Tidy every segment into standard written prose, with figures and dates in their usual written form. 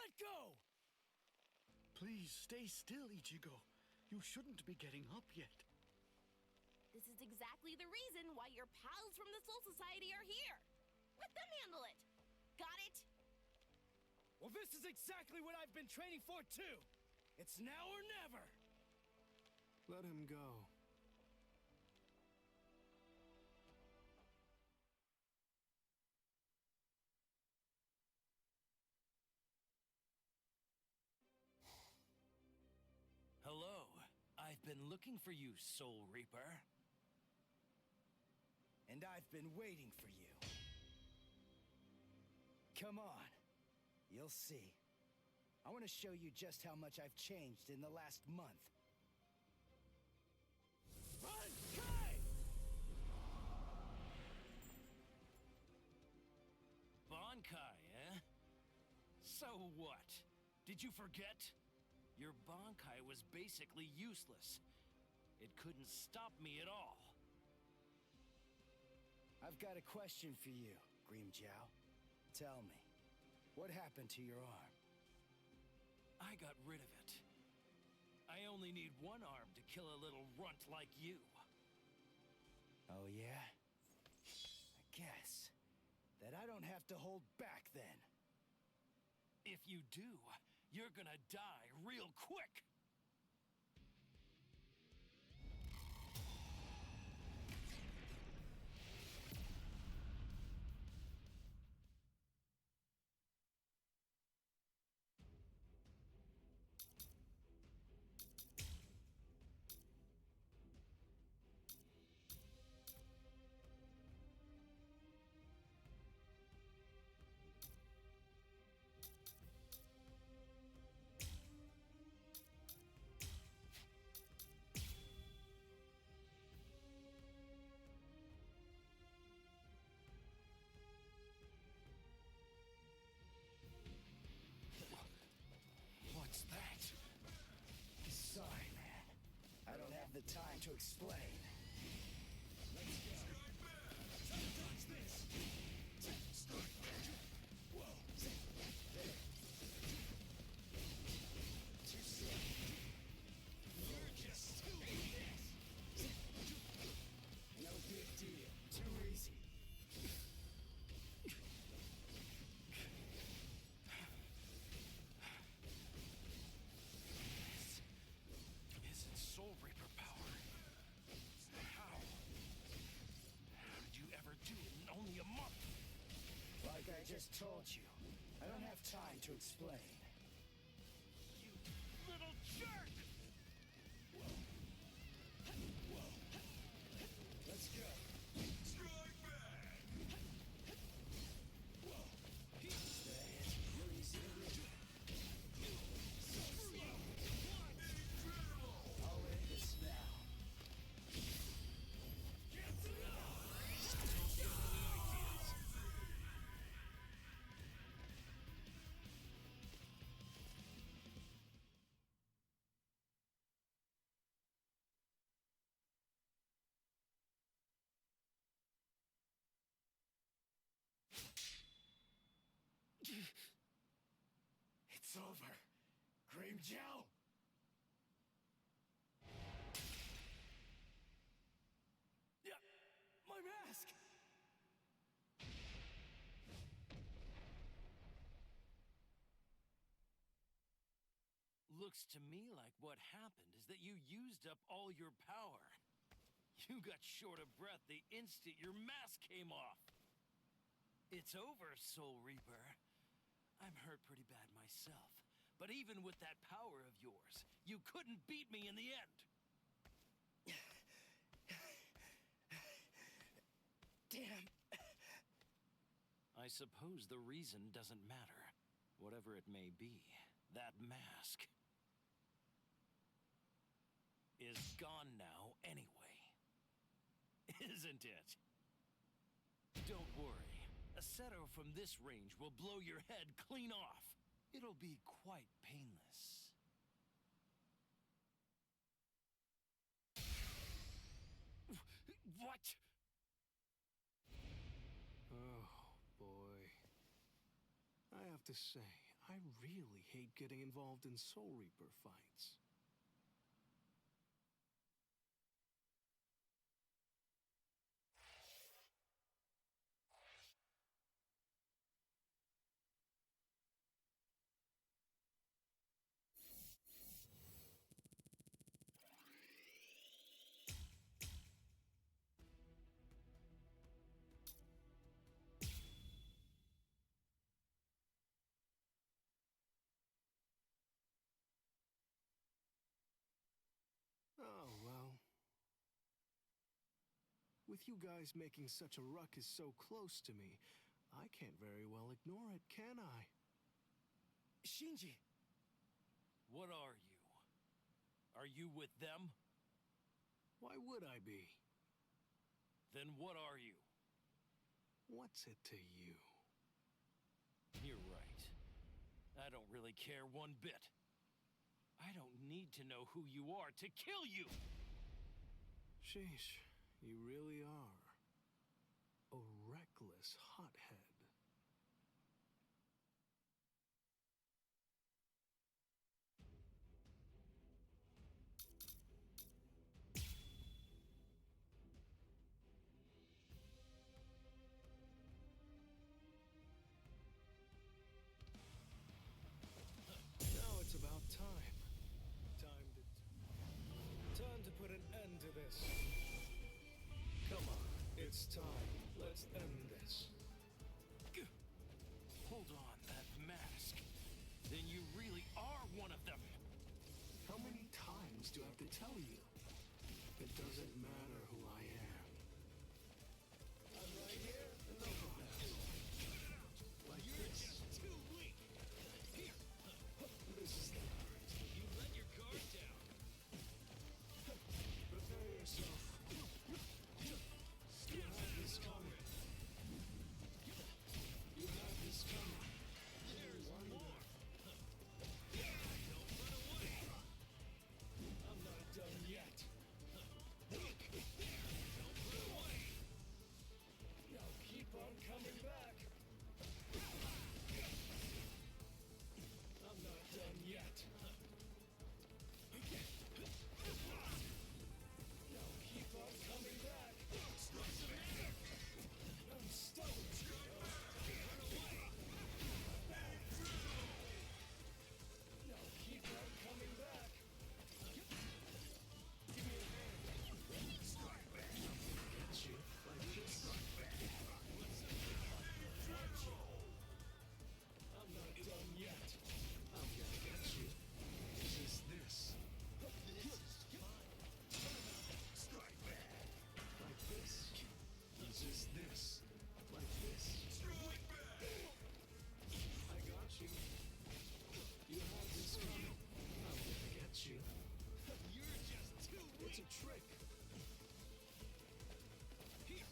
Let go! Please stay still, Ichigo. You shouldn't be getting up yet. This is exactly the reason why your pals from the Soul Society are here. Let them handle it. Got it? Well, this is exactly what I've been training for, too! It's now or never! Let him go. Hello. I've been looking for you, Soul Reaper. And I've been waiting for you. Come on. You'll see. I want to show you just how much I've changed in the last month. Run, Kai! Bankai, eh? So what? Did you forget? Your Bankai was basically useless. It couldn't stop me at all. I've got a question for you, Grimmjow. Tell me, what happened to your arm? I got rid of it. I only need one arm to kill a little runt like you. Oh yeah? I guess that I don't have to hold back then. If you do, you're gonna die real quick! What's that? Sorry, man. I don't have the time to explain. Let's go. Don't touch this! Whoa! There. Too slow. You're just too easy. No big deal. Too easy. Soul Reaper power. How? How did you ever do it in only a month? Like I just told you, I don't have time to explain. You little jerk! Whoa. Whoa. Let's go. Strike back! Whoa. Stay it. You're easy to reach. So slow. Incredible! I'll end this now. Get to It's over. Grimmjow! Yeah, my mask! Looks to me like what happened is that you used up all your power. You got short of breath the instant your mask came off. It's over, Soul Reaper. I'm hurt pretty bad myself, but even with that power of yours, you couldn't beat me in the end. Damn. I suppose the reason doesn't matter. Whatever it may be, that mask is gone now anyway. Isn't it? Don't worry. A seto from this range will blow your head clean off. It'll be quite painless. What? Oh, boy. I have to say, I really hate getting involved in Soul Reaper fights. Oh, well. With you guys making such a ruckus so close to me, I can't very well ignore it, can I? Shinji! What are you? Are you with them? Why would I be? Then what are you? What's it to you? You're right. I don't really care one bit. I don't need to know who you are to kill you! Sheesh, you really are. A reckless hothead. Now it's about time. Time to put an end to this. Come on, it's time. Let's end this. Hold on, that mask. Then you really are one of them. How many times do I have to tell you? It doesn't matter who I am. I'm right here. Enough of that. Like this. Too weak. Here, This is the part. you let your guard down. Prepare yourself. You have this coming. You have this coming. There's Wonder. more. Don't run away. I'm not done yet. Don't run away. Now keep on coming back. I'm not done yet. Now keep on coming back. I'm stoked. Now keep on coming back. Give me a hand. Get you like this. I'm not done yet. I'm gonna get you. Resist this. Strike back. Like this. Resist this. Like this. Strike back. I got you. You have this coming. I'm gonna get you. You're just too It's weak. a trick. Here,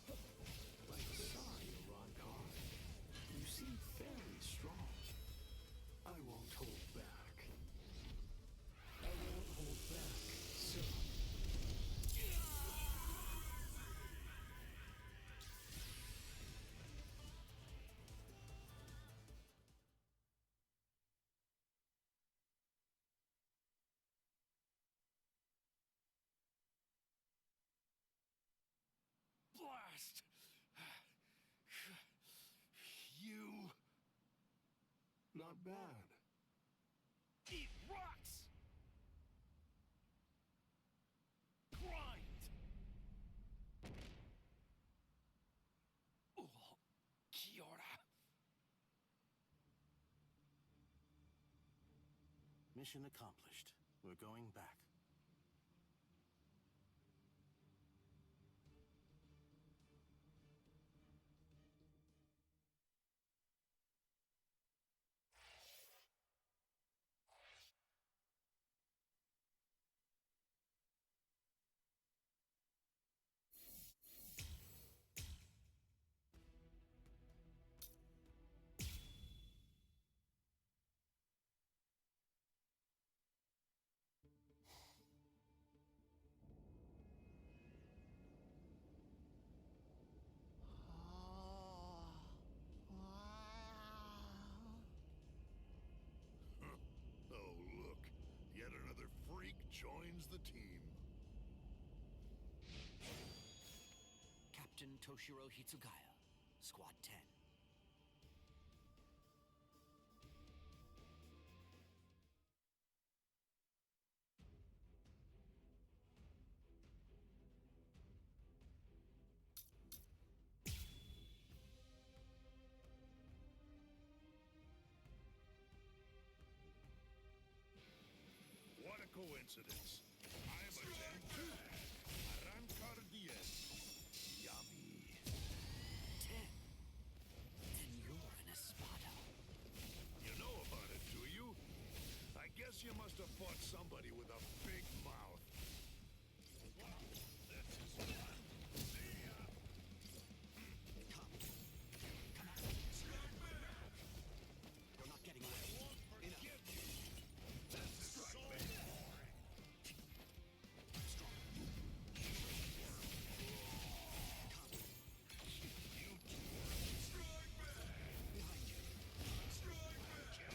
Like sorry, Ron. You seem fairly strong. I won't hold back. I won't hold back, son. blast. You Not bad. eat rocks. Grind. Oh, Kiora. Mission accomplished. We're going back. the team. Captain Toshiro Hitsugaya, Squad 10. What a coincidence. I'm a 10 too. Arrancar 10. Yummy. 10? Then you're an Espada. You know about it, do you? I guess you must have fought somebody with a big mouth. Wow, this is fun. See ya. Come at me. You're not getting away. Forgive you. This is so boring. Strong. Come. You two are strike back. Behind you. Strike back. Let's go.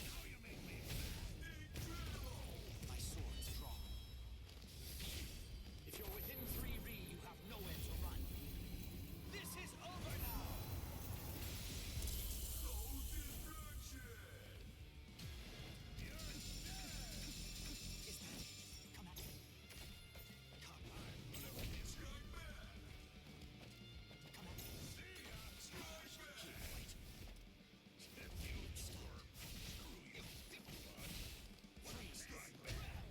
Now you make me incredible. My sword's drawn. If you're within 3 Ri, you have nowhere to run. This is over now! No distraction. You're dead. Is that it? Come at me. Come. Strike back. Come at me. See ya. Strike back. Here, wait. If you swerve, screw you. Freeze. Strike back.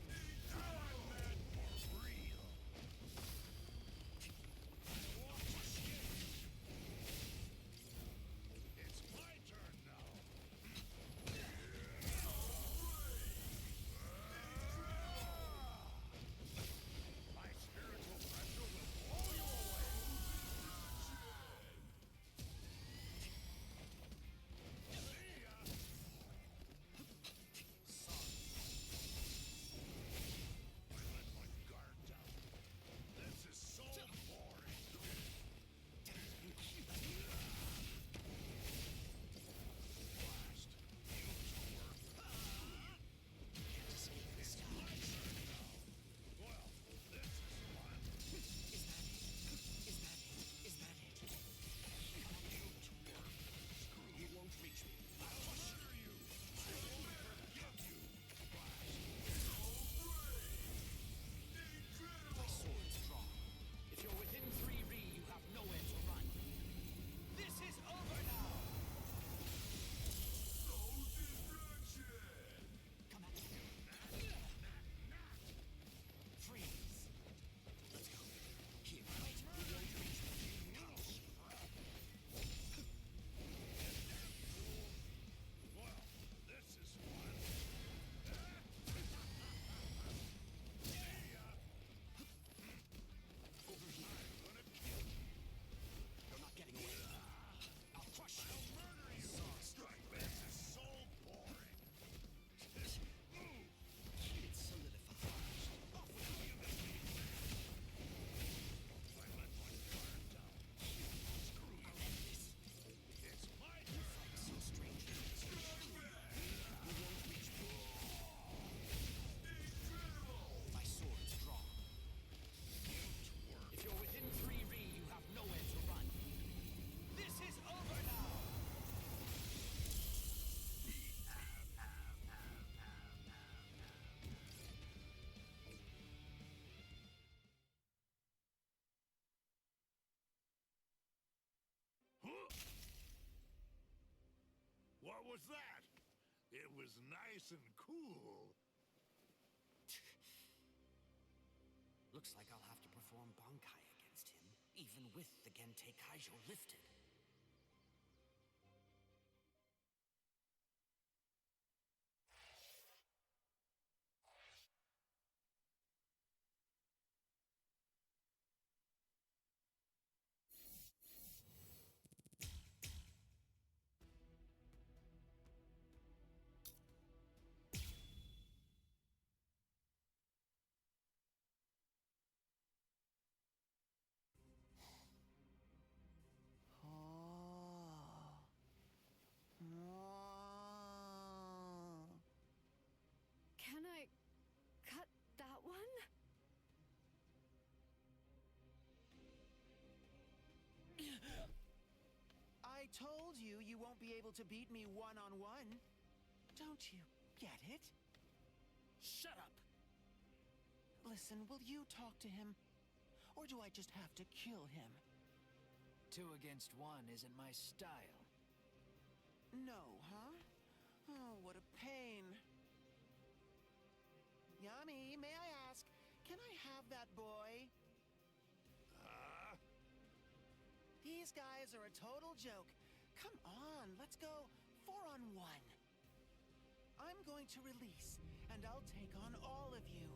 I'm mad for real. It's my turn now. My spiritual pressure will blow you away. See ya. I let my guard down. This is so boring. Blast. You two are. Can't escape this It's now. my turn now. Well, this is fun. Is that it? Is that it? Is that it? You two are. Screw You won't reach me. I'll murder you. I won't forgive you. Blast. My sword's drawn. If you're within 3 Ri, you have nowhere to run. This is over now! No distraction. Come at me. Freeze. Let's go. Here, wait. You won't reach me. Come. Well, this is fun. See ya. Over here. I'm gonna kill you. You're not getting away. I'll crush you. I'll murder you. Strike back. This is so boring. Move. It's solidified. Off with you. You make me mad. I let my guard down. Screw you. I'll end this. It's my turn. So strange. Strike back. You won't reach me. Incredible. My sword's drawn. You twerp. If you're within 3 Ri, you have nowhere to run. This is over now! Huh? What was that? It was nice and cool. Looks like I'll have to perform Bankai against him, even with the Gentei Kaijo lifted. told you you won't be able to beat me one-on-one. Don't you get it? Shut up! Listen, will you talk to him? Or do I just have to kill him? 2 against 1 isn't my style. No, huh? Oh, what a pain. Yami, may I ask, can I have that boy? These guys are a total joke. Come on, let's go 4-on-1. I'm going to release, and I'll take on all of you.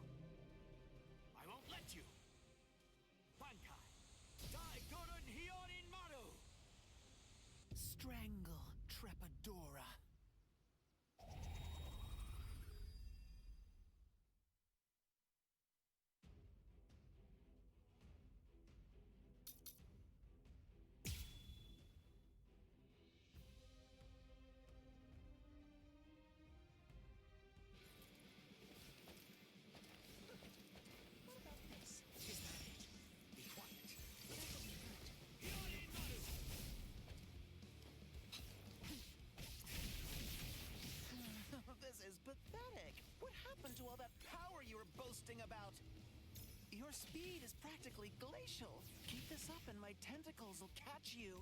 I won't let you! Bankai! Dai Goron Hyorin Maru! Strangle Trepadora. Pathetic. What happened to all that power you were boasting about? Your speed is practically glacial. Keep this up and my tentacles will catch you.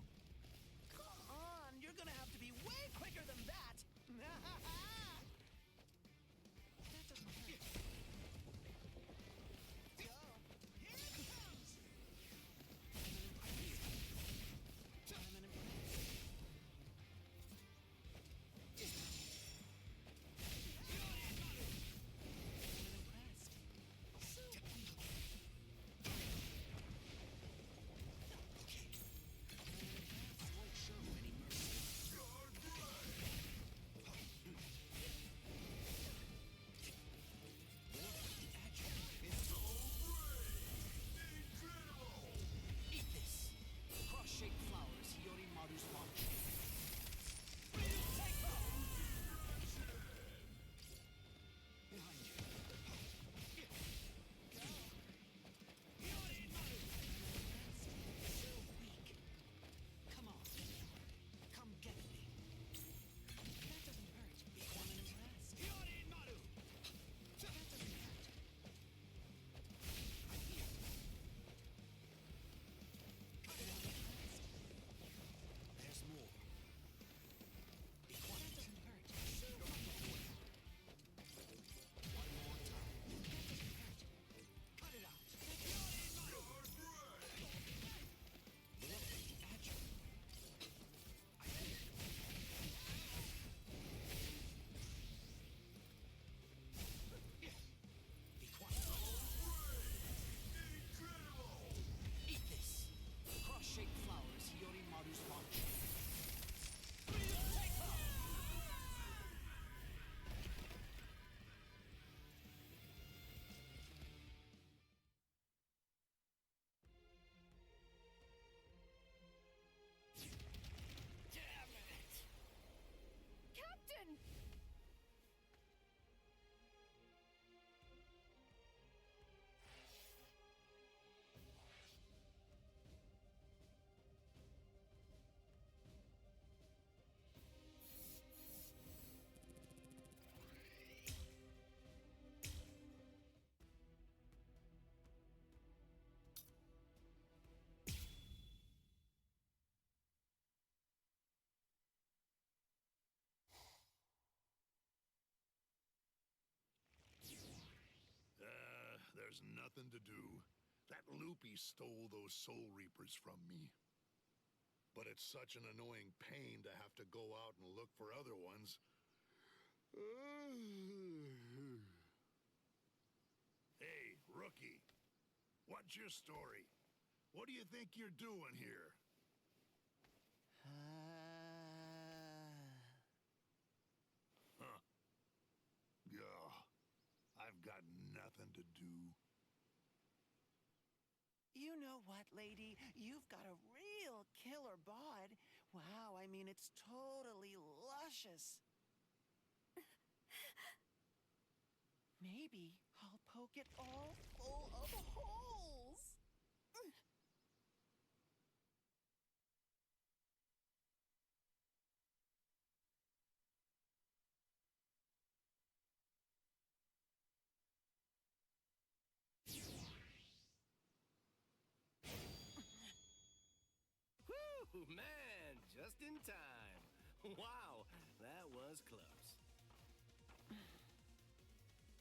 Come on, you're gonna have to be way quicker than that. That doesn't hurt. Go. Here it comes. I'm an impressed. There's nothing to do. That loopy stole those Soul Reapers from me. But it's such an annoying pain to have to go out and look for other ones. Hey, rookie. What's your story? What do you think you're doing here? Huh. Yeah. I've got nothing to do. You know what, lady? You've got a real killer bod. Wow, I mean, it's totally luscious. Maybe I'll poke it all full of holes. man, just in time. Wow, that was close.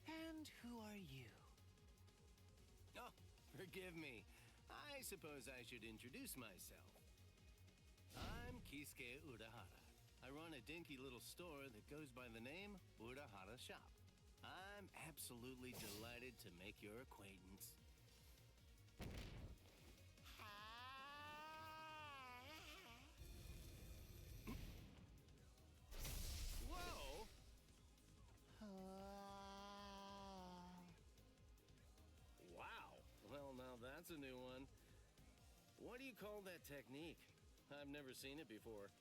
And who are you? Oh, forgive me. I suppose I should introduce myself. I'm Kisuke Urahara. I run a dinky little store that goes by the name Urahara Shop. I'm absolutely delighted to make your acquaintance. Whoa! Wow. Well, now that's a new one. What do you call that technique? I've never seen it before.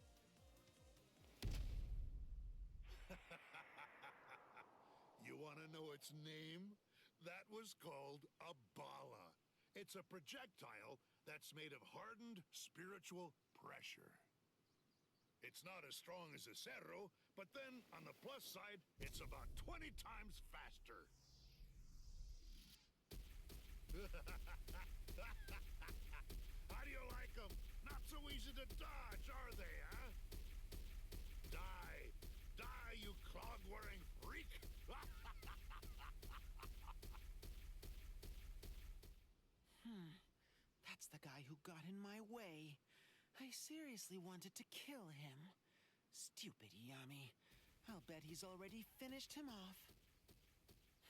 You want to know its name? That was called a bala. It's a projectile that's made of hardened spiritual pressure. It's not as strong as a cerro, but then, on the plus side, it's about 20 times faster. How do you like them? Not so easy to dodge, are they, huh? Die! Die, you clog-wearing freak! That's the guy who got in my way. I seriously wanted to kill him. Stupid Yami. I'll bet he's already finished him off.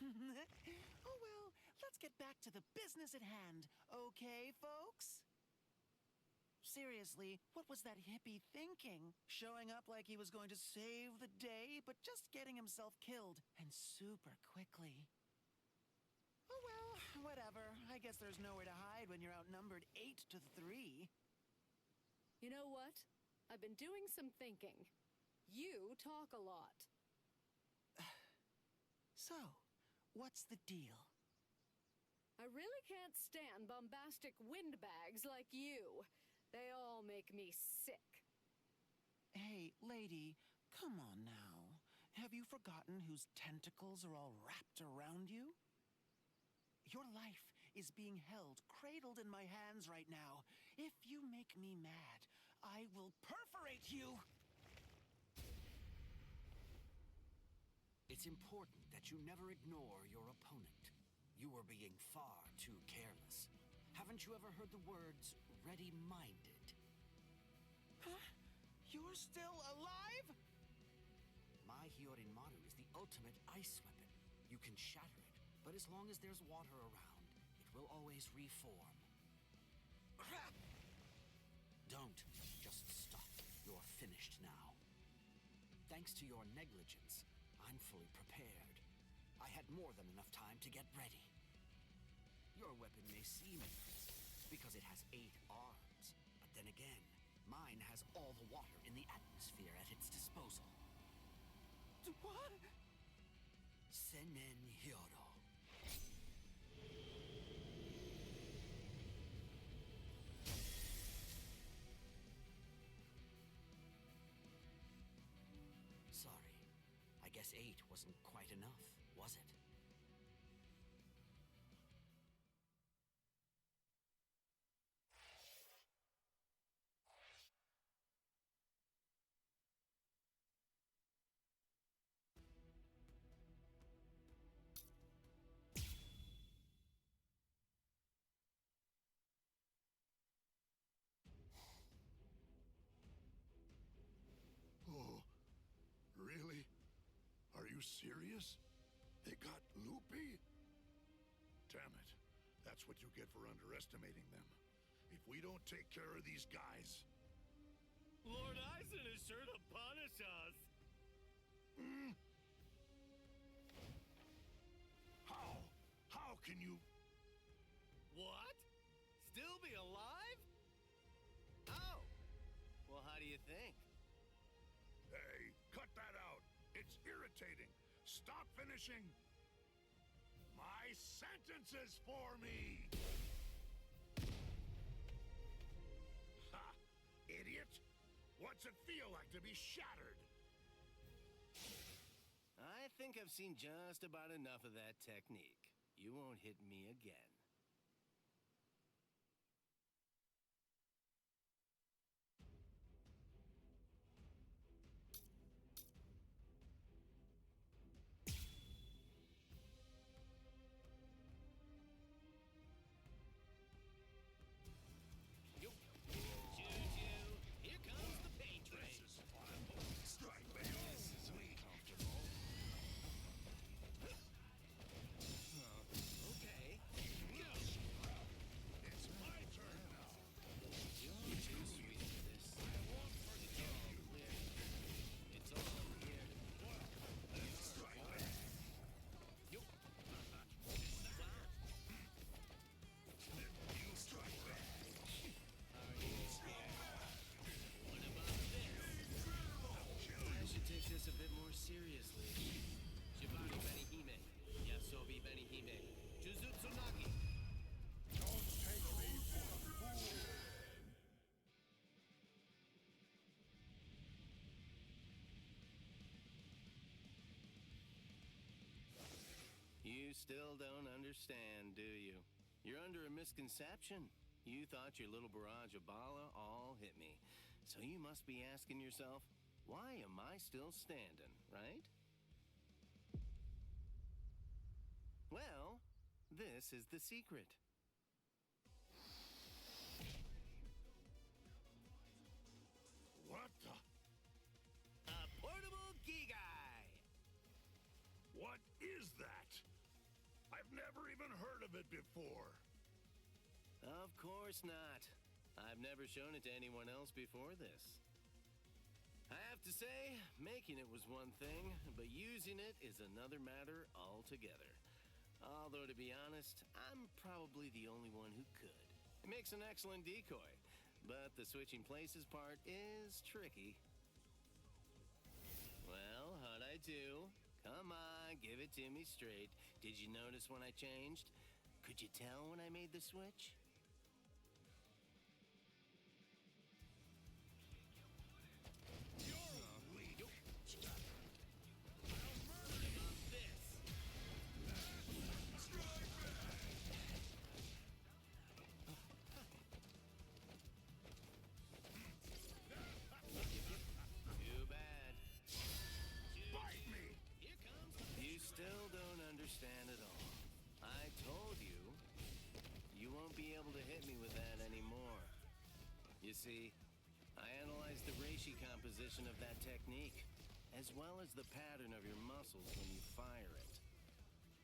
Oh well, let's get back to the business at hand, okay, folks? Seriously, what was that hippie thinking? Showing up like he was going to save the day, but just getting himself killed, and super quickly. Oh well, whatever. I guess there's nowhere to hide when you're outnumbered 8-3. You know what? I've been doing some thinking. You talk a lot. So, what's the deal? I really can't stand bombastic windbags like you. They all make me sick. Hey, lady, come on now. Have you forgotten whose tentacles are all wrapped around you? Your life is being held, cradled in my hands right now. If you make me mad, I will perforate you! It's important that you never ignore your opponent. You are being far too careless. Haven't you ever heard the words, ready-minded? Huh? You're still alive? My Hyorinmaru is the ultimate ice weapon. You can shatter it, but as long as there's water around, it will always reform. Crap! Don't just stop. You're finished now. Thanks to your negligence, I'm fully prepared. I had more than enough time to get ready. Your weapon may seem impressive because it has 8 arms, but then again, mine has all the water in the atmosphere at its disposal. What? Senen Hyoro. Sorry. I guess 8 wasn't quite enough, was it? Oh, really? Are you serious? They got loopy? Damn it. That's what you get for underestimating them. If we don't take care of these guys... Lord Eisen is sure to punish us. How can you... What? Still be alive? Oh. Well, how do you think? Hey, cut that out. It's irritating. Stop finishing my sentences for me. Ha! Idiot! What's it feel like to be shattered? I think I've seen just about enough of that technique. You won't hit me again. still don't understand, do you? You're under a misconception. You thought your little barrage of bala all hit me. So you must be asking yourself, why am I still standing, right? Well, this is the secret. What the? A portable Gigai! What is that? I've never even heard of it before. Of course not. I've never shown it to anyone else before this. I have to say, making it was one thing, but using it is another matter altogether. Although, to be honest, I'm probably the only one who could. It makes an excellent decoy, but the switching places part is tricky. Well, how'd I do? Come on, give it to me straight. Did you notice when I changed? Could you tell when I made the switch? Too bad. Bite me! Here comes. You still don't understand at all. I told you, you won't be able to hit me with that anymore. You see, I analyzed the reishi composition of that technique, as well as the pattern of your muscles when you fire it.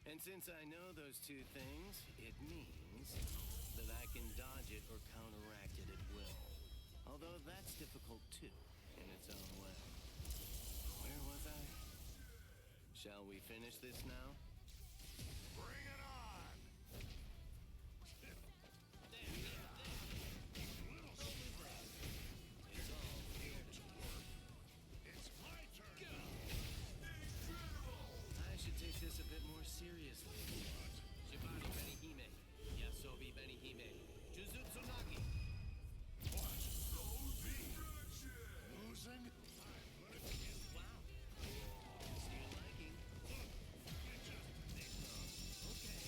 And since I know those two things, it means that I can dodge it or counteract it at will. Although that's difficult too, in its own way. Where was I? Shall we finish this now? Bring it on! It's all It's my turn! I should take this a bit more seriously. Shibari Benihime. Yasobi Benihime. Jujutsu Nagi. What? Losing? Wow. To your liking. It just Okay.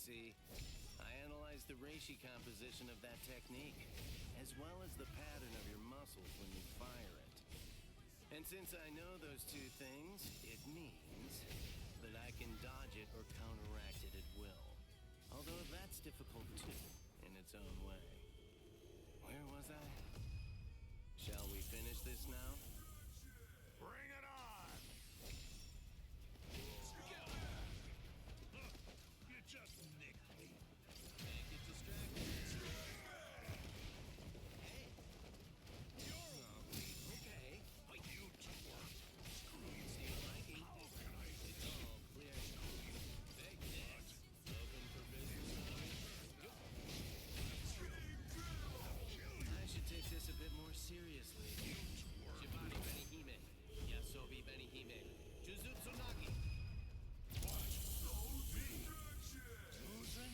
see, I analyzed the reishi composition of that technique, as well as the pattern of your muscles when you fire it. And since I know those two things, it means that I can dodge it or counteract it at will. Although that's difficult too, in its own way. Where was I? Shall we finish this now? Bring it on! You just nicked me. Can't get distracted. Hey! Okay. You twerp. Screw you. See you liking. How can I It's all clear. Take this. Open for business. I should take this a bit more seriously. Shibari Benihime. Yasobi Benihime. Jujutsu Nagi. Losing?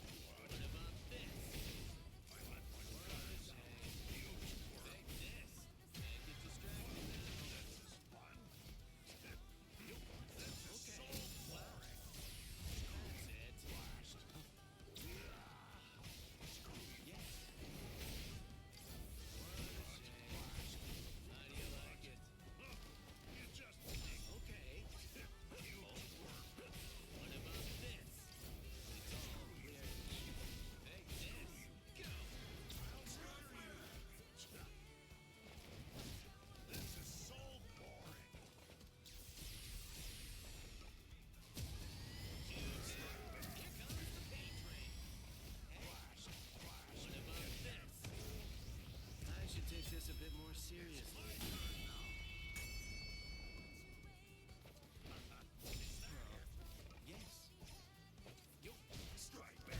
What about this? Take this. Can't get distracted now. That's it. Yes. How do you like it? You just nicked Okay. What about this? It's all clear. Take this. Go. This is so boring. Here comes the pain train. What about this? I should take this a bit more seriously. Yes. Strike back.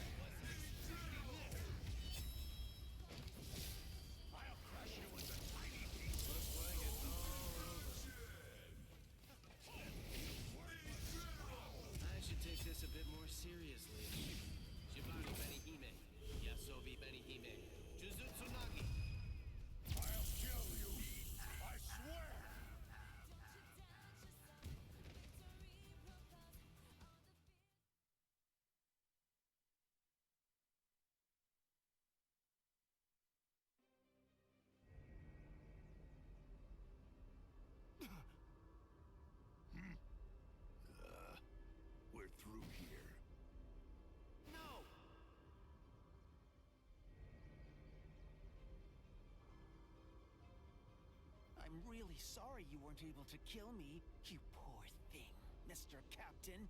I'll crush you into tiny pieces. Looks like it's all over. I should take this a bit more seriously. Shibari Benihime. Yasobi Benihime. Jujutsu Nagi. I'll kill you. I swear. We're through here. No! I'm really sorry you weren't able to kill me, you poor thing, Mr. Captain.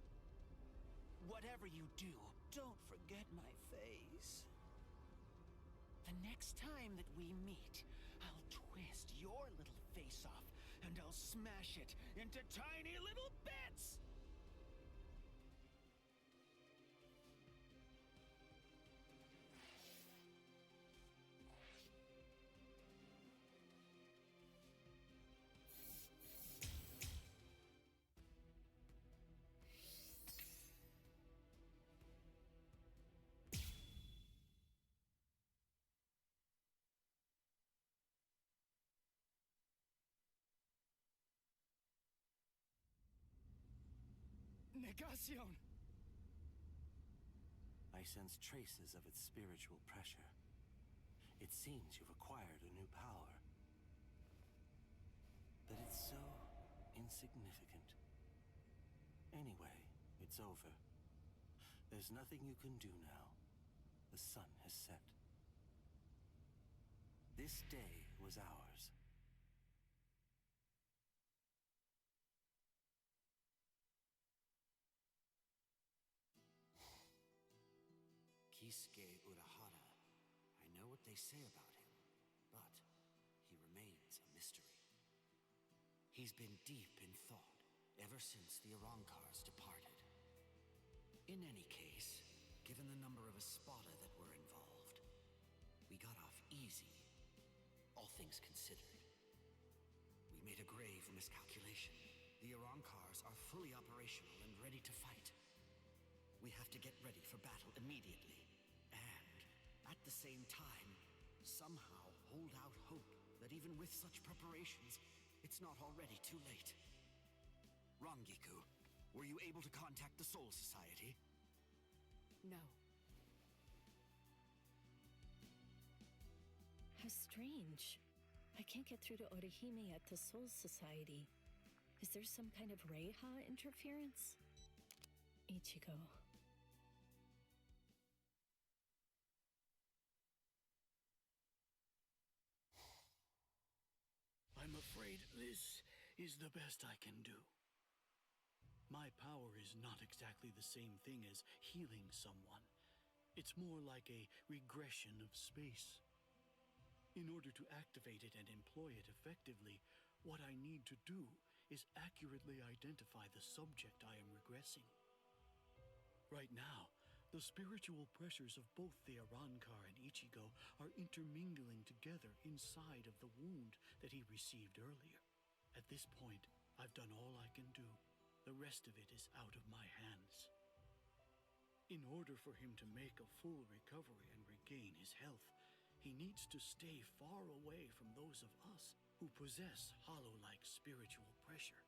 Whatever you do, don't forget my face. The next time that we meet, I'll twist your little face off and I'll smash it into tiny little bits! Negación! I sense traces of its spiritual pressure. It seems you've acquired a new power. But it's so insignificant. Anyway, it's over. There's nothing you can do now. The sun has set. This day was ours. Kisuke Urahara. I know what they say about him, but he remains a mystery. He's been deep in thought ever since the Arankars departed. In any case, given the number of Espada that were involved, we got off easy, all things considered. We made a grave miscalculation. The Arankars are fully operational and ready to fight. We have to get ready for battle immediately. And, at the same time, somehow hold out hope that even with such preparations, it's not already too late. Rangiku, were you able to contact the Soul Society? No. How strange. I can't get through to Orihime at the Soul Society. Is there some kind of Reiha interference? Ichigo. I'm afraid this is the best I can do. My power is not exactly the same thing as healing someone. It's more like a regression of space. In order to activate it and employ it effectively, what I need to do is accurately identify the subject I am regressing. Right now, the spiritual pressures of both the Arrancar and Ichigo are intermingling together inside of the wound that he received earlier. At this point, I've done all I can do. The rest of it is out of my hands. In order for him to make a full recovery and regain his health, he needs to stay far away from those of us who possess hollow-like spiritual pressure.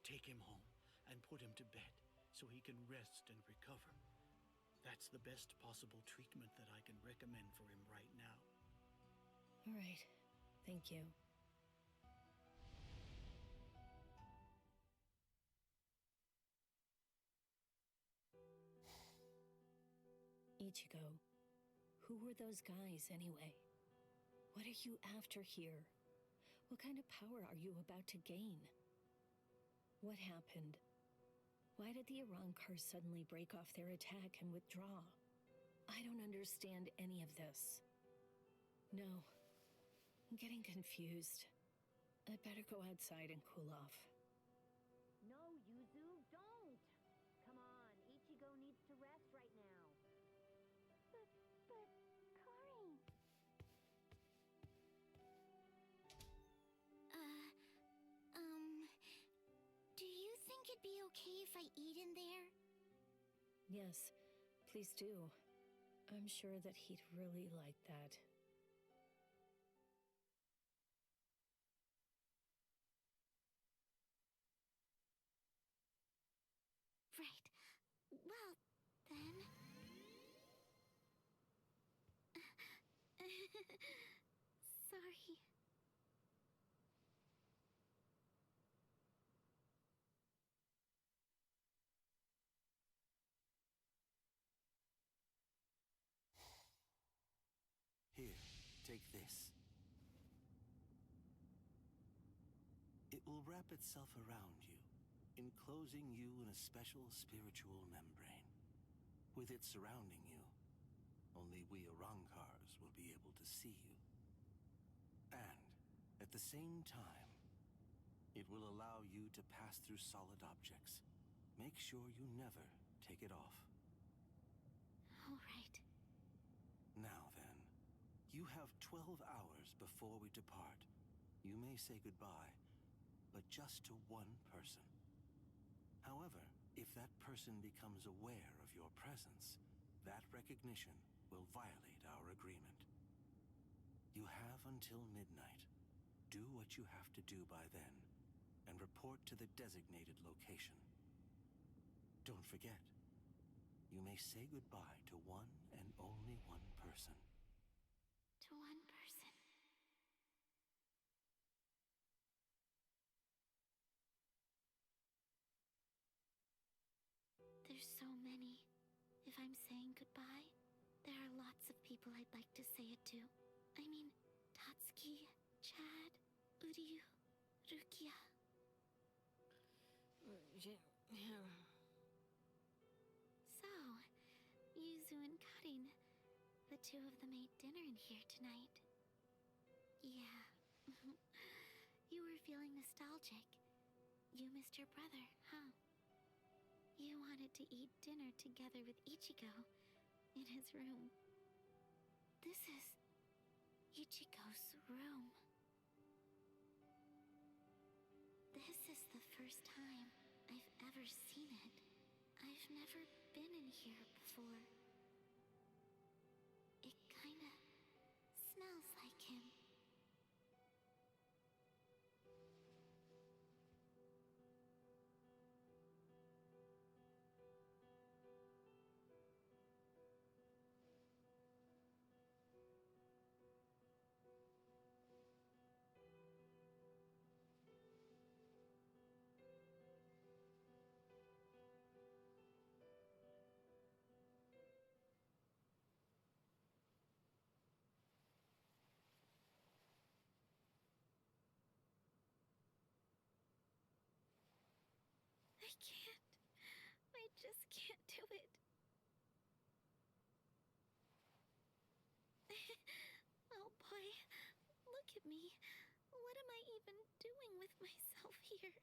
Take him home and put him to bed so he can rest and recover. That's the best possible treatment that I can recommend for him right now. All right. Thank you. Ichigo, who were those guys anyway? What are you after here? What kind of power are you about to gain? What happened? Why did the Arrancar suddenly break off their attack and withdraw? I don't understand any of this. No, I'm getting confused. I'd better go outside and cool off. No, Yuzu, don't! Come on, Ichigo needs to rest right now. But, Kari... Do you think it'd be okay if I eat in there? Yes, please do. I'm sure that he'd really like that. Right. Well, then... Sorry. Here, take this. It will wrap itself around you, enclosing you in a special spiritual membrane. With it surrounding you, only we Arrancars will be able to see you. And, at the same time, it will allow you to pass through solid objects. Make sure you never take it off. All right. Now then, you have 12 hours before we depart. You may say goodbye, but just to one person. However, if that person becomes aware of your presence, that recognition will violate our agreement. You have until midnight. Do what you have to do by then, and report to the designated location. Don't forget, you may say goodbye to one and only one person. To one person. There's so many. If I'm saying goodbye, there are lots of people I'd like to say it to. I mean, Tatsuki, Chad, Uryu, Rukia. So, Yuzu and Karin, the two of them ate dinner in here tonight. Yeah. You were feeling nostalgic. You missed your brother, huh? You wanted to eat dinner together with Ichigo in his room. This is Ichigo's room. This is the first time I've ever seen it. I've never been in here before. It kinda smells me. What am I even doing with myself here?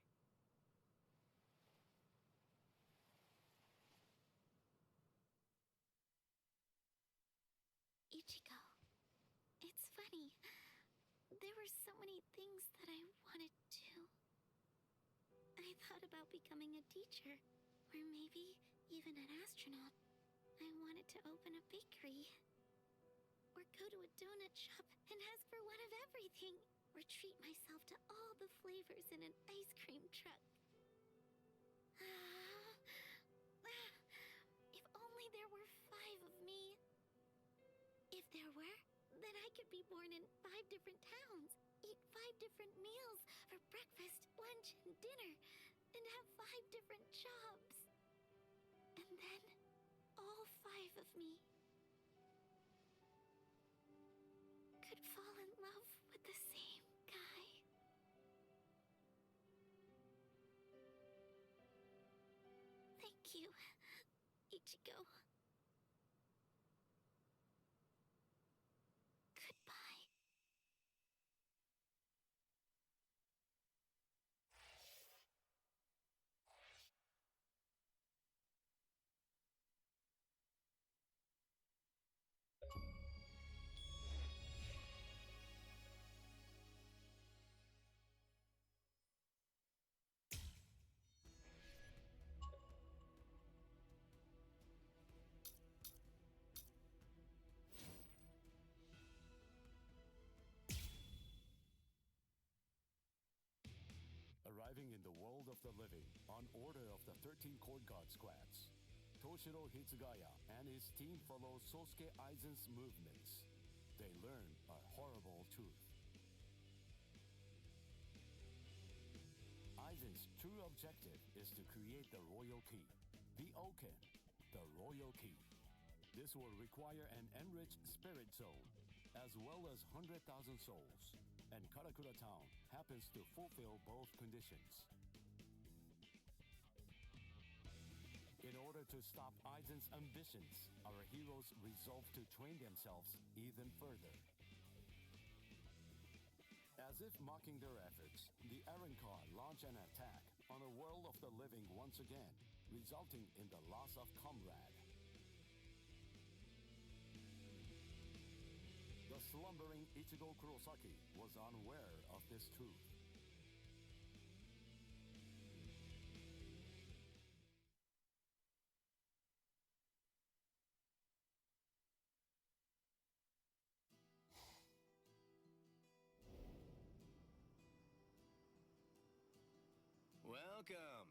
Ichigo, it's funny. There were so many things that I wanted to. I thought about becoming a teacher, or maybe even an astronaut. I wanted to open a bakery, or go to a donut shop and ask for one of everything, or treat myself to all the flavors in an ice cream truck. If only there were 5 of me. If there were, then I could be born in 5 different towns, eat 5 different meals for breakfast, lunch, and dinner, and have 5 different jobs. And then, all 5 of me could fall in love with the same guy. Thank you, Ichigo. Goodbye. Arriving in the world of the living on order of the 13 Court Guard squads, Toshiro Hitsugaya and his team follow Sosuke Aizen's movements. They learn a horrible truth. Aizen's true objective is to create the royal key, the Oken, the royal key. This will require an enriched spirit soul, as well as 100,000 souls, and Karakura Town happens to fulfill both conditions. In order to stop Aizen's ambitions, our heroes resolve to train themselves even further. As if mocking their efforts, the Arrancar launch an attack on a world of the living once again, resulting in the loss of comrade. The slumbering Ichigo Kurosaki was unaware of this truth. Welcome.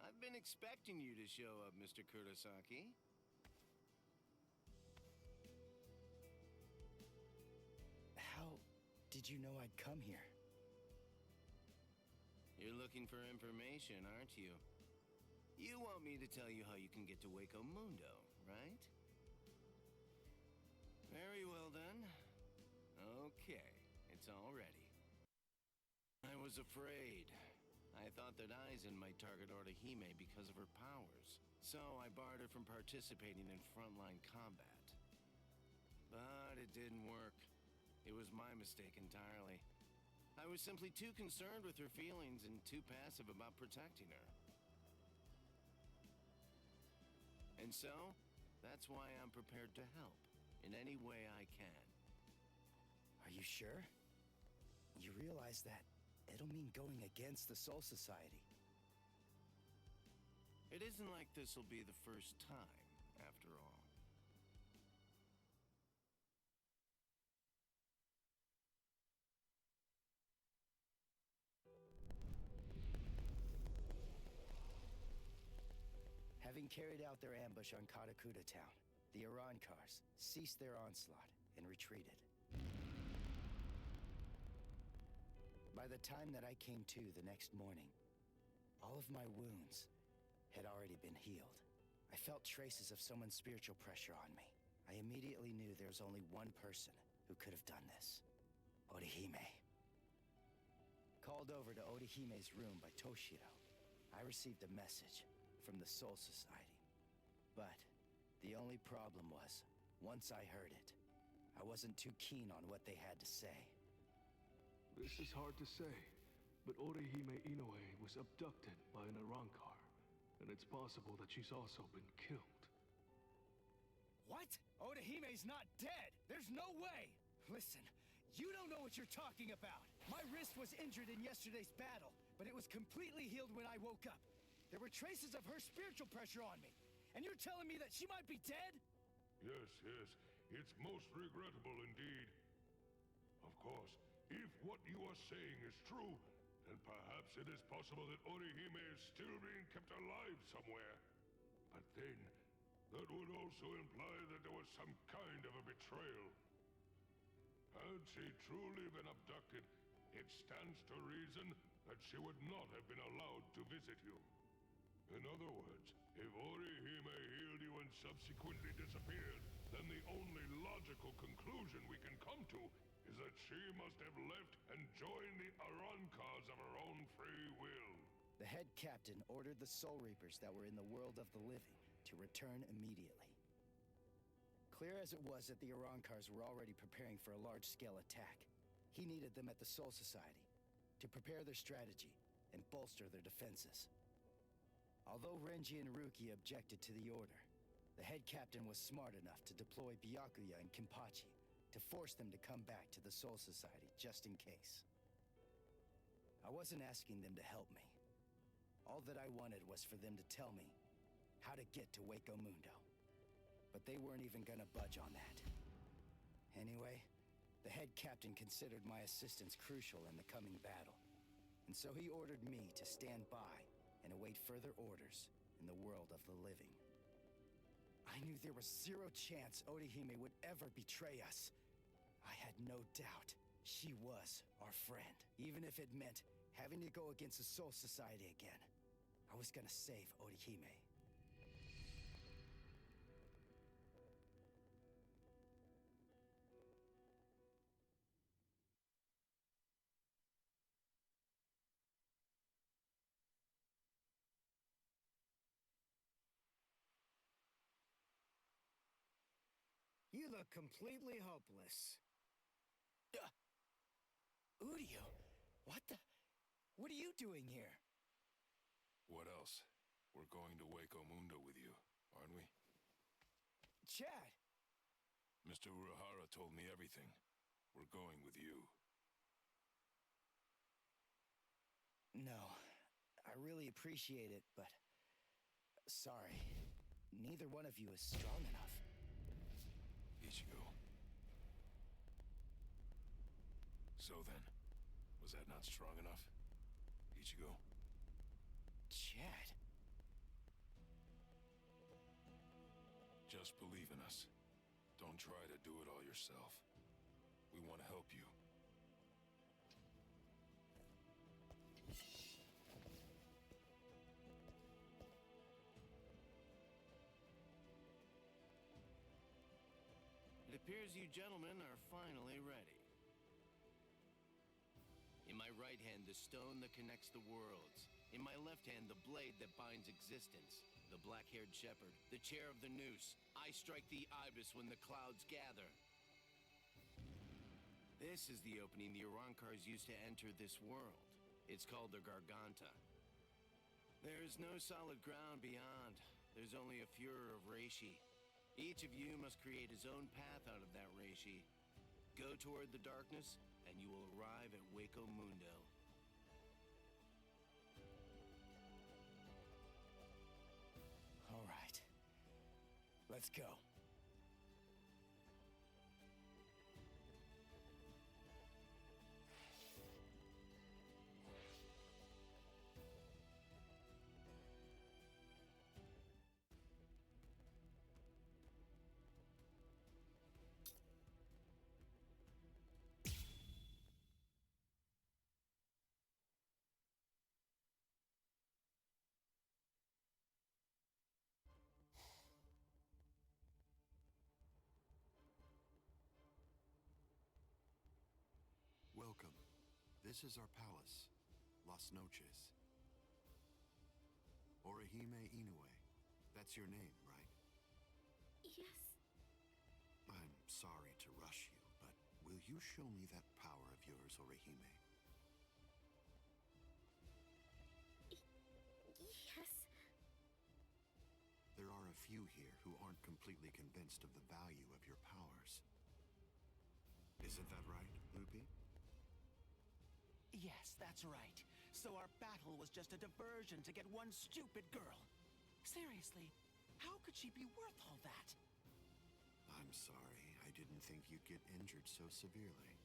I've been expecting you to show up, Mr. Kurosaki. How did you know I'd come here? You're looking for information, aren't you? You want me to tell you how you can get to Waco Mundo, right? Very well then. Okay, it's all ready. I was afraid. I thought that Aizen might target Orihime because of her powers, so I barred her from participating in frontline combat. But it didn't work. It was my mistake entirely. I was simply too concerned with her feelings and too passive about protecting her. And so, that's why I'm prepared to help in any way I can. Are you sure? You realize that it'll mean going against the Soul Society. It isn't like this'll be the first time, after all. Having carried out their ambush on Karakura Town, the Arancars ceased their onslaught and retreated. By the time that I came to the next morning, all of my wounds had already been healed. I felt traces of someone's spiritual pressure on me. I immediately knew there was only one person who could have done this. Orihime. Called over to Orihime's room by Toshiro, I received a message from the Soul Society. But the only problem was, once I heard it, I wasn't too keen on what they had to say. This is hard to say, but Orihime Inoue was abducted by an Arankar, and it's possible that she's also been killed. What? Odahime's not dead! There's no way! Listen, you don't know what you're talking about! My wrist was injured in yesterday's battle, but it was completely healed when I woke up. There were traces of her spiritual pressure on me, and you're telling me that she might be dead? Yes, yes. It's most regrettable indeed. Of course, if what you are saying is true, then perhaps it is possible that Orihime is still being kept alive somewhere. But then, that would also imply that there was some kind of a betrayal. Had she truly been abducted, it stands to reason that she would not have been allowed to visit you. In other words, if Orihime healed you and subsequently disappeared, then the only logical conclusion we can come to is that she must have left and joined the Arankars of her own free will. The head captain ordered the Soul Reapers that were in the world of the living to return immediately. Clear as it was that the Arankars were already preparing for a large-scale attack, he needed them at the Soul Society to prepare their strategy and bolster their defenses. Although Renji and Rukia objected to the order, the head captain was smart enough to deploy Byakuya and Kenpachi to force them to come back to the Soul Society just in case. I wasn't asking them to help me. All that I wanted was for them to tell me how to get to Waco Mundo. But they weren't even gonna budge on that. Anyway, the head captain considered my assistance crucial in the coming battle, and so he ordered me to stand by and await further orders in the world of the living. I knew there was zero chance Orihime would ever betray us. I had no doubt she was our friend, even if it meant having to go against the Soul Society again. I was gonna save Orihime. You look completely hopeless. Udio, what the? What are you doing here? What else? We're going to Waco Mundo with you, aren't we? Chad! Mr. Urahara told me everything. We're going with you. No, I really appreciate it, but... sorry. Neither one of you is strong enough. Ichigo. So then, was that not strong enough? Ichigo? Chad. Just believe in us. Don't try to do it all yourself. We want to help you. It appears you gentlemen are finally ready. In my right hand, the stone that connects the worlds. In my left hand, the blade that binds existence. The black-haired shepherd, the chair of the noose. I strike the ibis when the clouds gather. This is the opening the Arankars used to enter this world. It's called the Garganta. There is no solid ground beyond. There's only a furor of reishi. Each of you must create his own path out of that reishi. Go toward the darkness, and you will arrive at Waco Mundo. All right. Let's go. Welcome. This is our palace, Las Noches. Orihime Inoue. That's your name, right? Yes. I'm sorry to rush you, but will you show me that power of yours, Orihime? few here who aren't completely convinced of the value of your powers. Isn't that right, Lupi? Yes, that's right. So our battle was just a diversion to get one stupid girl. Seriously, how could she be worth all that? I'm sorry. I didn't think you'd get injured so severely.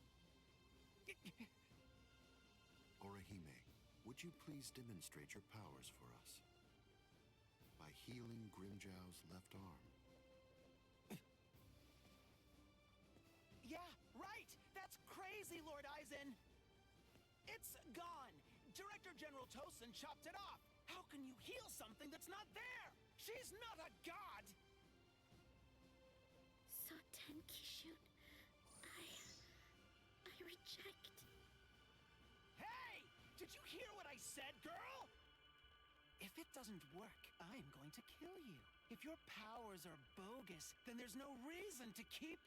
Orihime, would you please demonstrate your powers for us? By healing Grimjow's left arm. Yeah, right! That's crazy, Lord Aizen! It's gone! Director General Tosin chopped it off! How can you heal something that's not there? She's not a god! So Tenkishun, I reject. Hey! Did you hear what I said, girl? If it doesn't work, I'm going to kill you. If your powers are bogus, then there's no reason to keep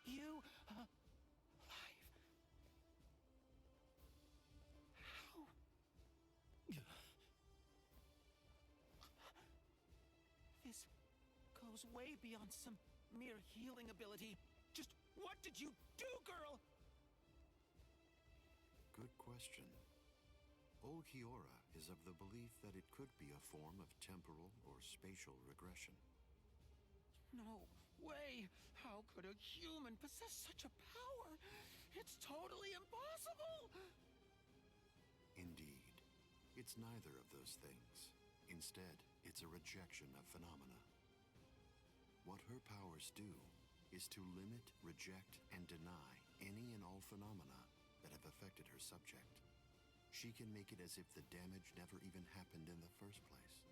you alive. How? This goes way beyond some mere healing ability. Just what did you do, girl? Good question. Old Kiora is of the belief that it could be a form of temporal or spatial regression. No way! How could a human possess such a power? It's totally impossible! Indeed. It's neither of those things. Instead, it's a rejection of phenomena. What her powers do is to limit, reject, and deny any and all phenomena that have affected her subject. She can make it as if the damage never even happened in the first place.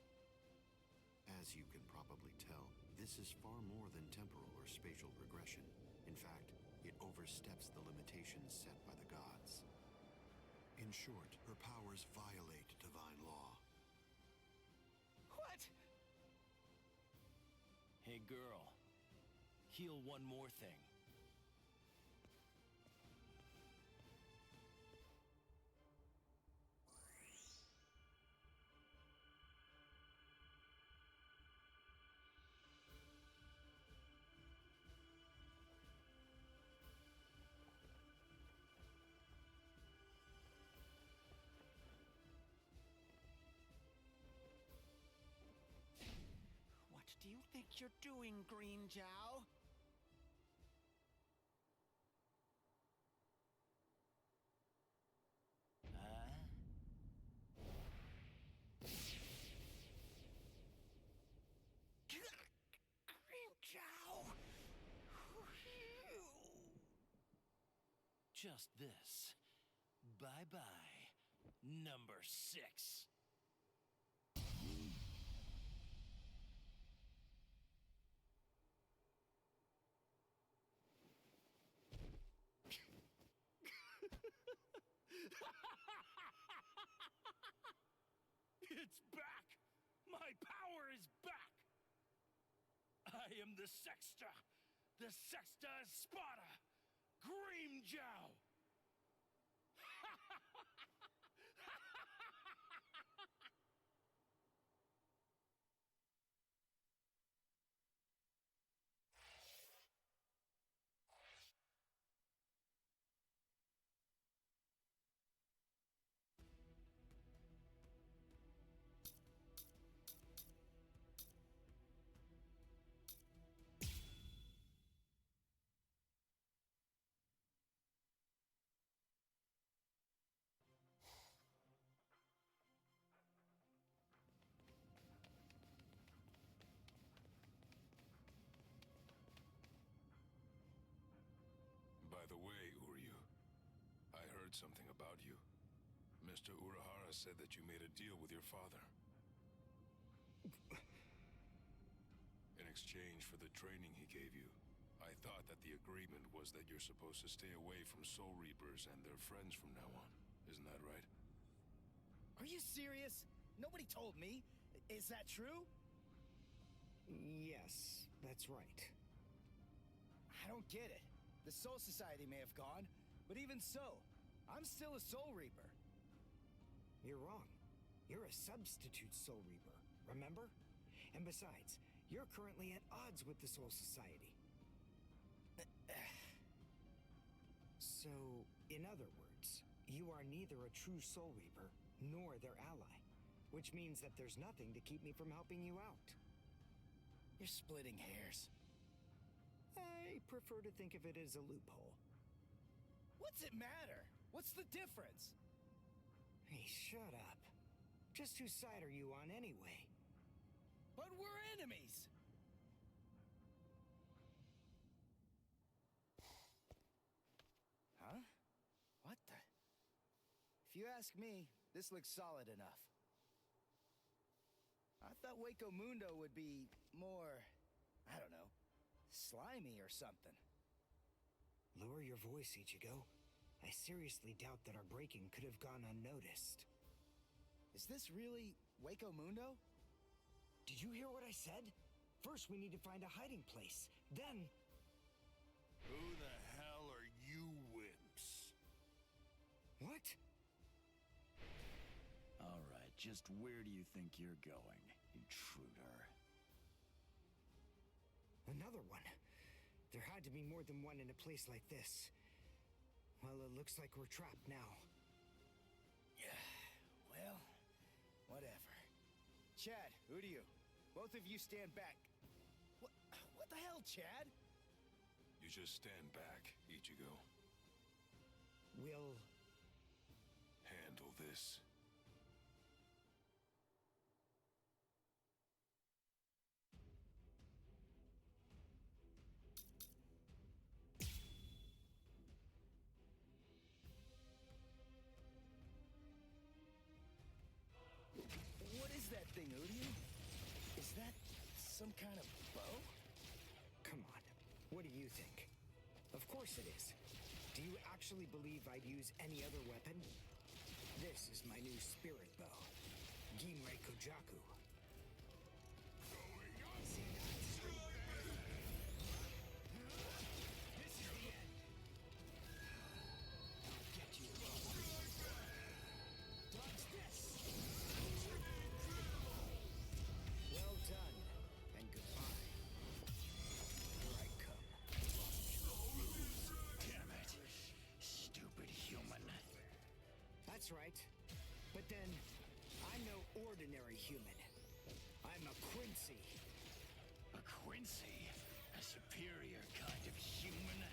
As you can probably tell, this is far more than temporal or spatial regression. In fact, it oversteps the limitations set by the gods. In short, her powers violate divine law. What? Hey, girl. Heal one more thing. What do you think you're doing, Green Jow? Green Jow! Just this. Bye-bye, number 6. It's back! My power is back! I am the Sexta Espada, Grimmjow! By the way, Uryu, I heard something about you. Mr. Urahara said that you made a deal with your father. In exchange for the training he gave you, I thought that the agreement was that you're supposed to stay away from Soul Reapers and their friends from now on. Isn't that right? Are you serious? Nobody told me. Is that true? Yes, that's right. I don't get it. The Soul Society may have gone, but even so, I'm still a Soul Reaper. You're wrong. You're a substitute Soul Reaper, remember? And besides, You're currently at odds with the Soul Society. So, in other words, you are neither a true Soul Reaper nor their ally, which means that there's nothing to keep me from helping you out. You're splitting hairs. I prefer to think of it as a loophole. What's it matter? What's the difference? Hey, shut up. Just whose side are you on anyway? But we're enemies! Huh? What the? If you ask me, this looks solid enough. I thought Waco Mundo would be more, I don't know, slimy or something. Lower your voice, Ichigo. I seriously doubt that our break-in could have gone unnoticed. Is this really Waco Mundo? Did you hear what I said? First, we need to find a hiding place. Then... Who the hell are you wimps? What? All right, just where do you think you're going, intruder? Another one. There had to be more than one in a place like this. Well, it looks like we're trapped now. Yeah, well, whatever. Chad, Udiu, both of you stand back. What the hell, Chad? You just stand back, Ichigo. We'll... handle this. What is that thing, Udiu? Is that some kind of bow? Come on. What do you think? Of course it is. Do you actually believe I'd use any other weapon? This is my new spirit bow. Ginrei Kojaku. This is the end. I'll get you. Dodge this! Well done, and goodbye. Here I come. Damn it, stupid human. That's right. But then, I'm no ordinary human. I'm a Quincy. A Quincy? A superior kind of human?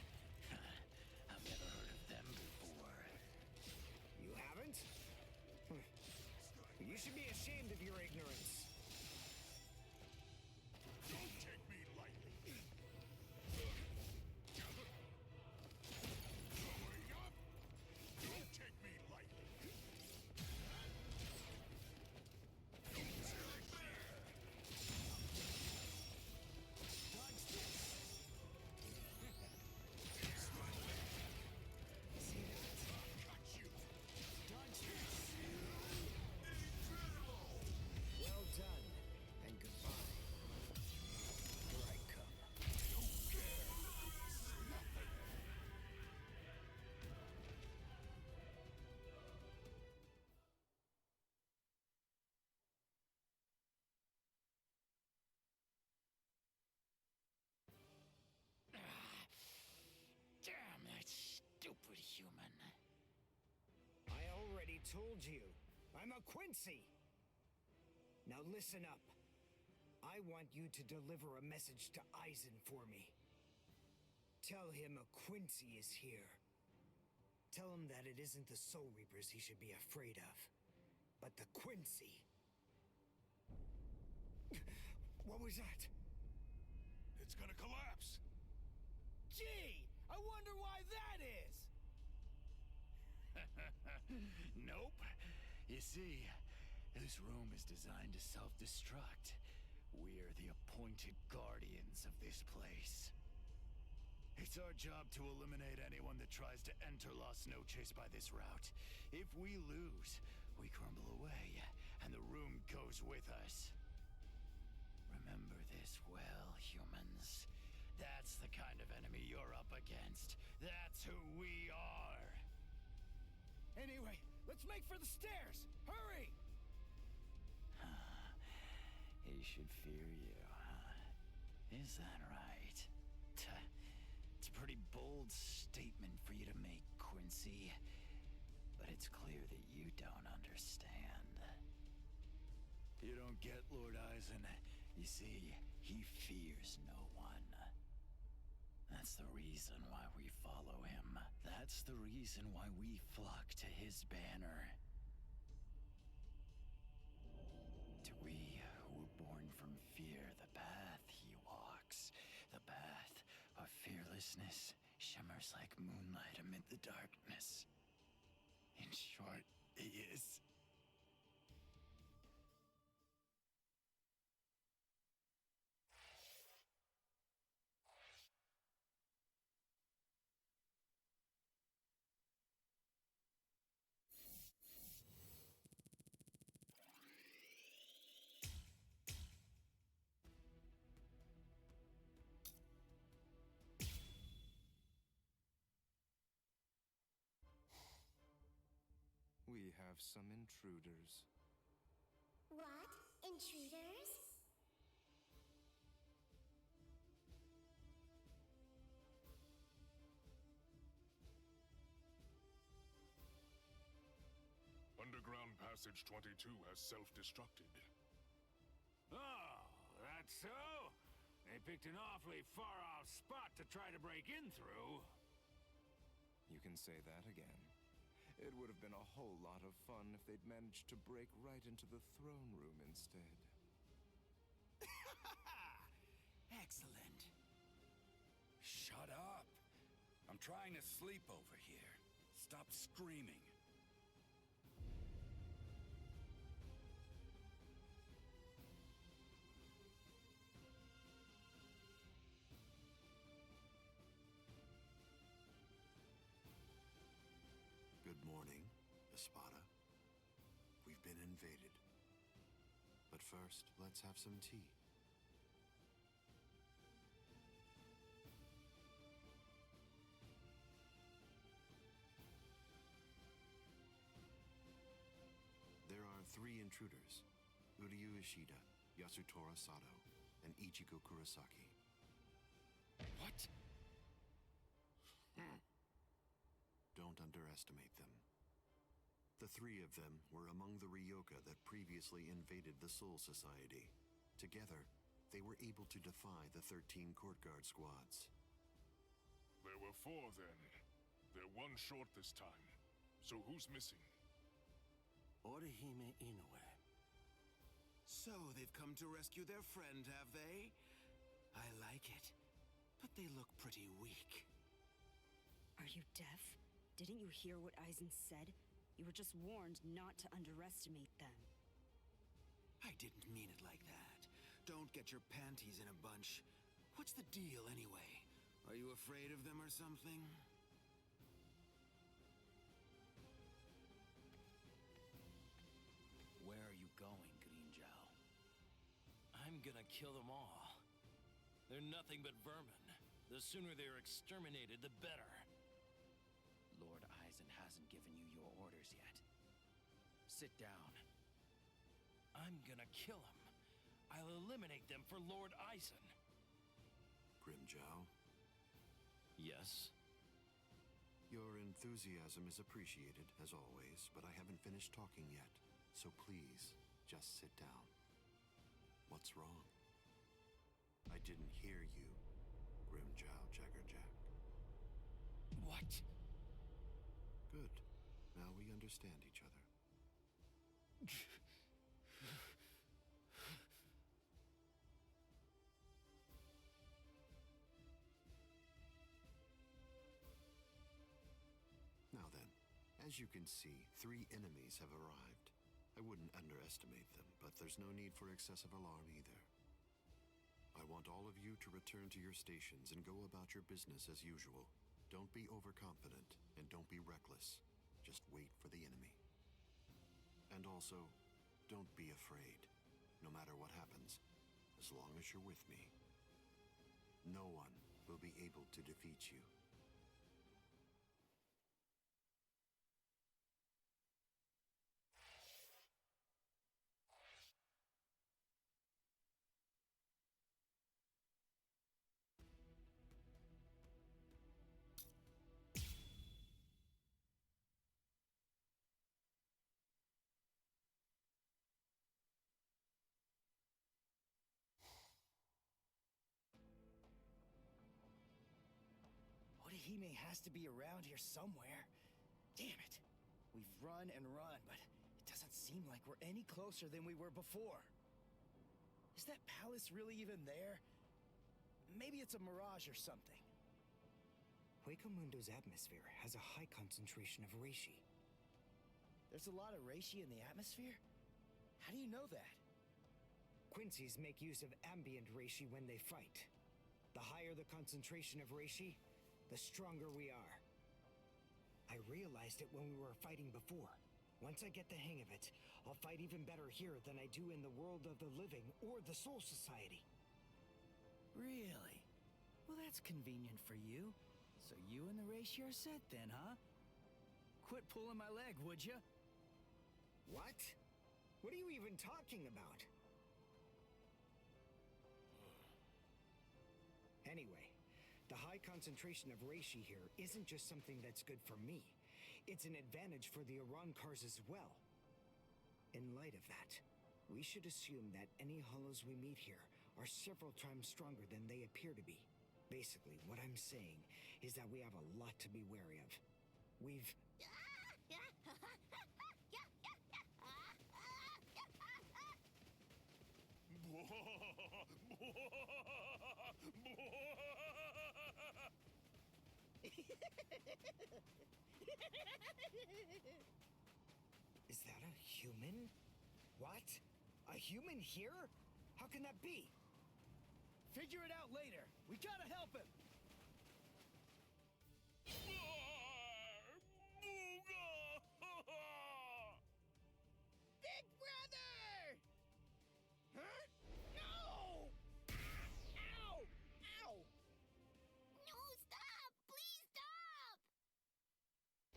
I've never heard of them before. You haven't? You should be ashamed of your ignorance. Don't take me lightly. Going up. Don't take me lightly. Dodge this! See that? Cut you. Dodge this! Well done, and goodbye. Here I come. Damn that stupid human. I already told you. I'm a Quincy. Now listen up. I want you to deliver a message to Aizen for me. Tell him a Quincy is here. Tell him that it isn't the Soul Reapers he should be afraid of, but the Quincy. What was that? It's gonna collapse. Gee! I wonder why that is! Nope. You see, this room is designed to self-destruct. We're the appointed guardians of this place. It's our job to eliminate anyone that tries to enter Las Noches by this route. If we lose, we crumble away, and the room goes with us. Remember this well, humans. That's the kind of enemy you're up against. That's who we are. Anyway, let's make for the stairs! Hurry! He should fear you, huh? Is that right? It's a pretty bold statement for you to make, Quincy. But it's clear that you don't understand. You don't get Lord Eisen. You see, he fears no one. That's the reason why we follow him. That's the reason why we flock to his banner. To we who were born from fear, the path he walks, the path of fearlessness, shimmers like moonlight amid the darkness. In short, he is... We have some intruders. What? Intruders? Underground Passage 22 has self-destructed. Oh, that's so? They picked an awfully far-off spot to try to break in through. You can say that again. It would have been a whole lot of fun if they'd managed to break right into the throne room instead. Excellent. Shut up. I'm trying to sleep over here. Stop screaming. Good morning, Espada. We've been invaded. But first, let's have some tea. There are 3 intruders: Uryu Ishida, Yasutora Sato, and Ichigo Kurosaki. What? Don't underestimate them. The 3 of them were among the Ryoka that previously invaded the Soul Society. Together, they were able to defy the 13 court guard squads. There were 4 then. They're 1 short this time. So who's missing? Orihime Inoue. So they've come to rescue their friend, have they? I like it. But they look pretty weak. Are you deaf? Didn't you hear what Eisen said? You were just warned not to underestimate them. I didn't mean it like that. Don't get your panties in a bunch. What's the deal, anyway? Are you afraid of them or something? Where are you going, Grimmjow? I'm gonna kill them all. They're nothing but vermin. The sooner they're exterminated, the better. Lord Eisen hasn't given you your orders yet. Sit down. I'm gonna kill them. I'll eliminate them for Lord Eisen. Grimmjow? Yes? Your enthusiasm is appreciated, as always, but I haven't finished talking yet. So please, just sit down. What's wrong? I didn't hear you, Grimmjow Jaggerjack. What? Good. Now we understand each other. Now then, as you can see, 3 enemies have arrived. I wouldn't underestimate them, but there's no need for excessive alarm either. I want all of you to return to your stations and go about your business as usual. Don't be overconfident, and don't be reckless. Just wait for the enemy. And also, don't be afraid, no matter what happens, as long as you're with me. No one will be able to defeat you. Orihime has to be around here somewhere. Damn it. We've run and run, but it doesn't seem like we're any closer than we were before. Is that palace really even there? Maybe it's a mirage or something. Huecomundo's atmosphere has a high concentration of reishi. There's a lot of reishi in the atmosphere? How do you know that? Quincy's make use of ambient reishi when they fight. The higher the concentration of reishi, the stronger we are. I realized it when we were fighting before. Once I get the hang of it, I'll fight even better here than I do in the world of the living or the Soul Society. Really? Well, that's convenient for you. So you and the reishi are set then, huh? Quit pulling my leg, would ya? What? What are you even talking about? Anyway, the high concentration of reishi here isn't just something that's good for me. It's an advantage for the Arankars as well. In light of that, we should assume that any hollows we meet here are several times stronger than they appear to be. Basically, what I'm saying is that we have a lot to be wary of. We've... Is that a human? What? A human here? How can that be? Figure it out later. We gotta help him. Big brother! Huh? No! Ow! Ow! No, stop! Please stop!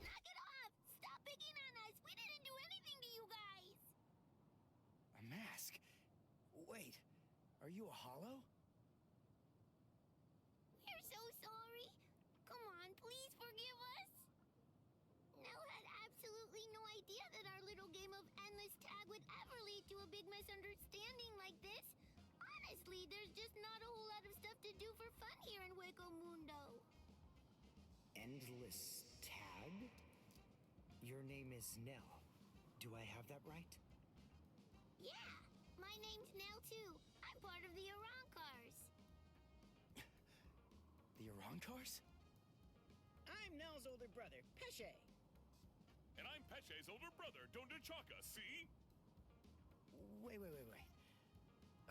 Knock it off! Stop picking on us! We didn't do anything to you guys! A mask? Wait, are you a hollow? We're so sorry. Come on, please forgive us. Nell had absolutely no idea that our little game of endless tag would ever lead to a big misunderstanding like this. Honestly, there's just not a whole lot of stuff to do for fun here in Huecomundo. Endless tag? Your name is Nell. Do I have that right? Yeah, my name's Nell too. I'm part of the Arankars. The Arankars? I'm Nell's older brother, Pesce. And I'm Pesce's older brother, Dondechaka, see? Wait.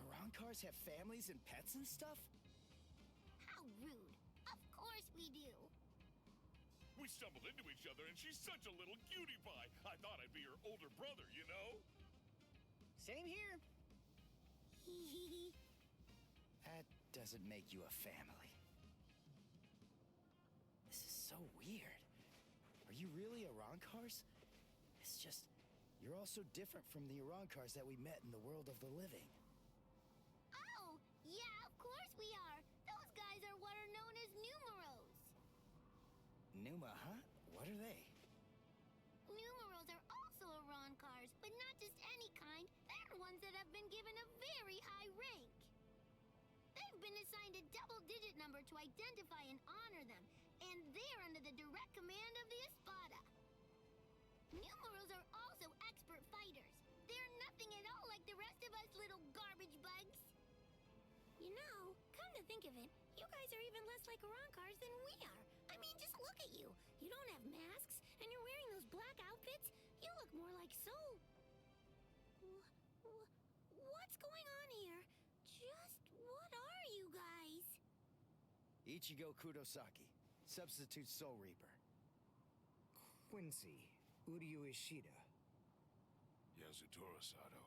Arankars have families and pets and stuff? How rude. Of course we do. We stumbled into each other and she's such a little cutie pie. I thought I'd be her older brother, you know? Same here. That doesn't make you a family. This is so weird. Are you really Arankars? It's just, you're all so different from the Arankars that we met in the world of the living. Oh, yeah, of course we are. Those guys are what are known as numeros. Numa, huh? What are they? Numeros are also Arankars, but not just any kind. They're ones that have been given a very high rank. They've been assigned a double-digit number to identify and honor them, and they're under the direct command of the Espada. Numeros are also expert fighters. They're nothing at all like the rest of us little garbage bugs. You know, come to think of it, you guys are even less like Arankars than we are. I mean, just look at you. You don't have masks, and you're wearing those black outfits. You look more like Soul. What's going on here? Just what are you guys? Ichigo Kurosaki, substitute Soul Reaper. Quincy, Uryu Ishida. Yasutora Sato,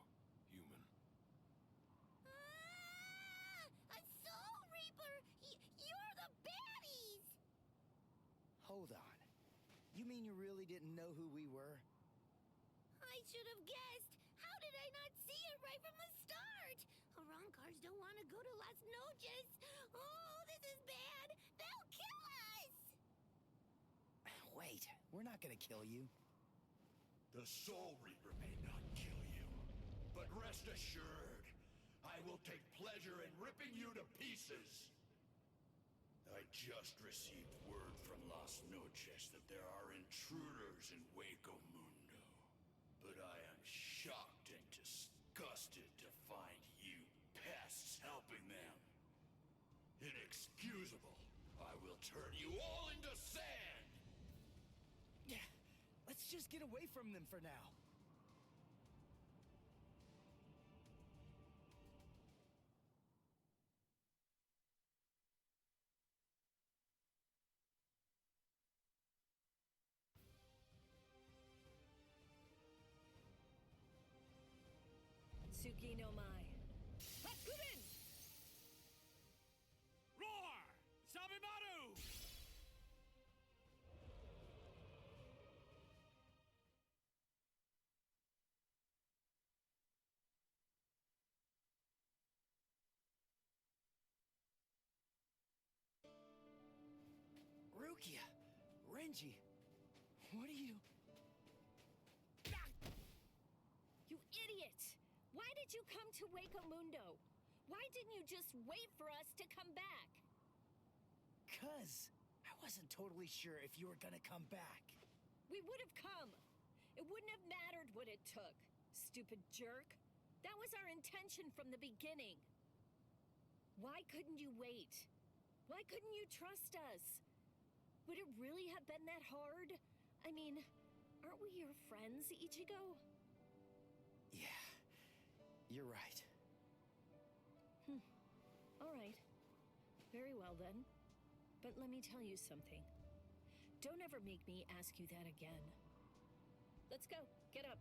human. A Soul Reaper! You're the baddies! Hold on. You mean you really didn't know who we were? I should have guessed. How did I not see it right from the start? Arankars don't want to go to Las Noches. Oh, this is bad. They'll kill us. Wait, we're not gonna kill you. The Soul Reaper may not kill you, but rest assured, I will take pleasure in ripping you to pieces. I just received word from that there are intruders in Waco Mundo, but I am shocked and disgusted to find you pests helping them. Inexcusable. I will turn you all into sand! Yeah, let's just get away from them for now. Tsuki no Mai. Hakurin! Roar! Sabimaru! Rukia, Renji, what are you... You idiot! Why did you come to Waco Mundo? Why didn't you just wait for us to come back? 'Cause I wasn't totally sure if you were gonna come back. We would have come. It wouldn't have mattered what it took. Stupid jerk. That was our intention from the beginning. Why couldn't you wait? Why couldn't you trust us? Would it really have been that hard? I mean, aren't we your friends, Ichigo? Yeah, you're right. All right. Very well then. But let me tell you something. Don't ever make me ask you that again. Let's go. Get up.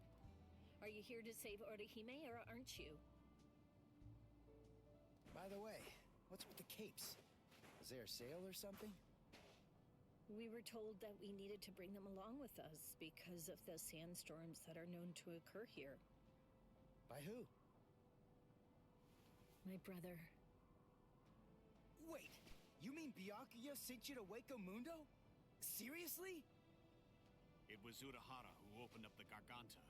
Are you here to save Orihime or aren't you? By the way, what's with the capes? Is there a sale or something? We were told that we needed to bring them along with us because of the sandstorms that are known to occur here. By who? My brother. Wait, you mean Byakuya sent you to Waco Mundo? Seriously? It was Urahara who opened up the Garganta.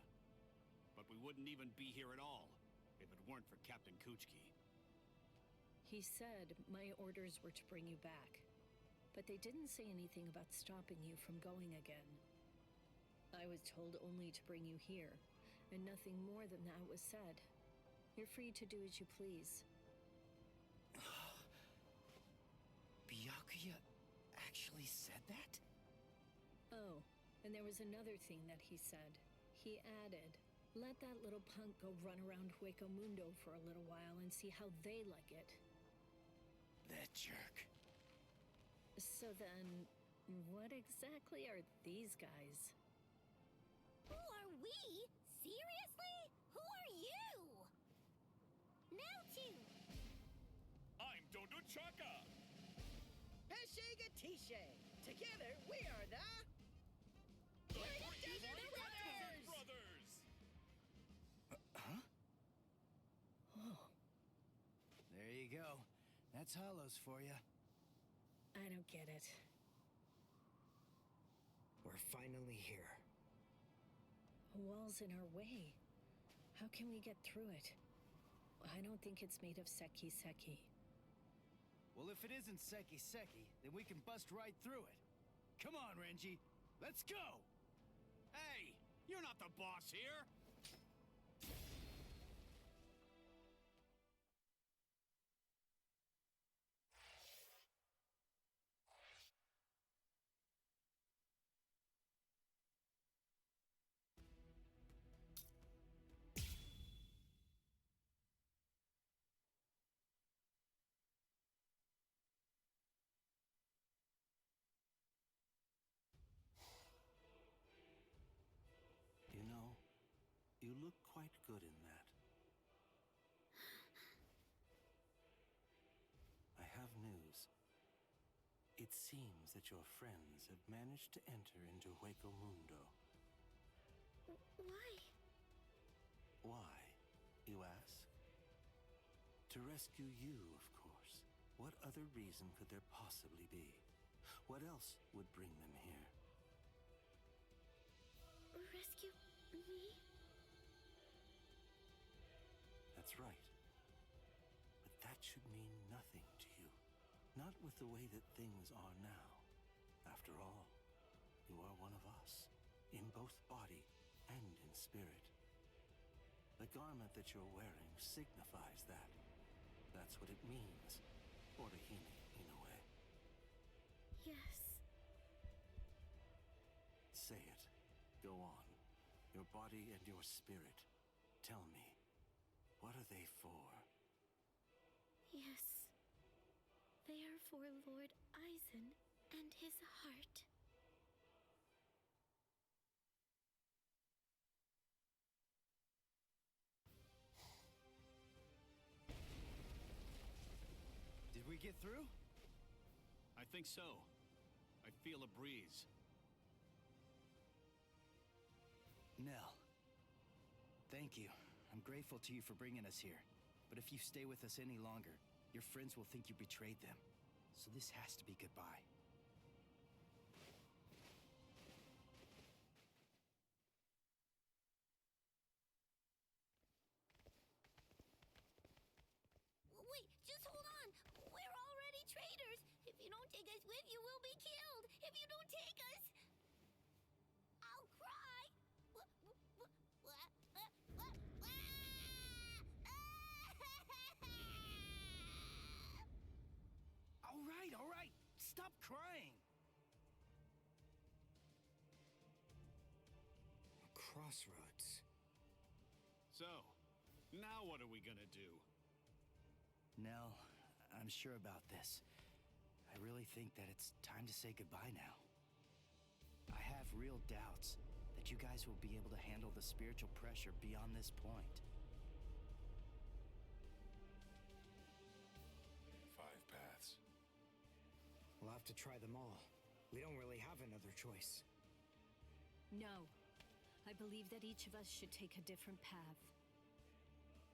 But we wouldn't even be here at all if it weren't for Captain Kuchiki. He said my orders were to bring you back, but they didn't say anything about stopping you from going again. I was told only to bring you here, and nothing more than that was said. You're free to do as you please. Byakuya actually said that? Oh, and there was another thing that he said. He added, let that little punk go run around Waco Mundo for a little while and see how they like it. That jerk. So then, what exactly are these guys? Who are we? Seriously? Who are you? Now two. I'm Dondo Chaka! Peshiga Tishe. Together, we are the... Brothers! Huh? Oh. There you go. That's Hollows for you. I don't get it. We're finally here. A wall's in our way. How can we get through it? I don't think it's made of seki. Well, if it isn't seki, then we can bust right through it. Come on, Renji. Let's go! Hey! You're not the boss here! You know, you look quite good in that. I have news. It seems that your friends have managed to enter into Waco Mundo. Why? Why, you ask? To rescue you, of course. What other reason could there possibly be? What else would bring them here? Rescue me? That's right. But that should mean nothing to you. Not with the way that things are now. After all, you are in both body and in spirit. The garment that you're wearing signifies that. That's what it means, Orihime, in a way. Yes. Say it. Go on. Your body and your spirit. Tell me, what are they for? Yes. They are for Lord Aizen and his heart. Did we get through? I think so. I feel a breeze. Nell, thank you. I'm grateful to you for bringing us here. But if you stay with us any longer, your friends will think you betrayed them. So this has to be goodbye. Wait, just hold on. We're already traitors. If you don't take us with you, we'll be killed. If you don't take us, I'll cry. All right. Stop crying. A crossroads. So, now what are we gonna do? Nell, I'm sure about this. I really think that it's time to say goodbye now. I have real doubts that you guys will be able to handle the spiritual pressure beyond this point. 5 paths. We'll have to try them all. We don't really have another choice. No. I believe that each of us should take a different path.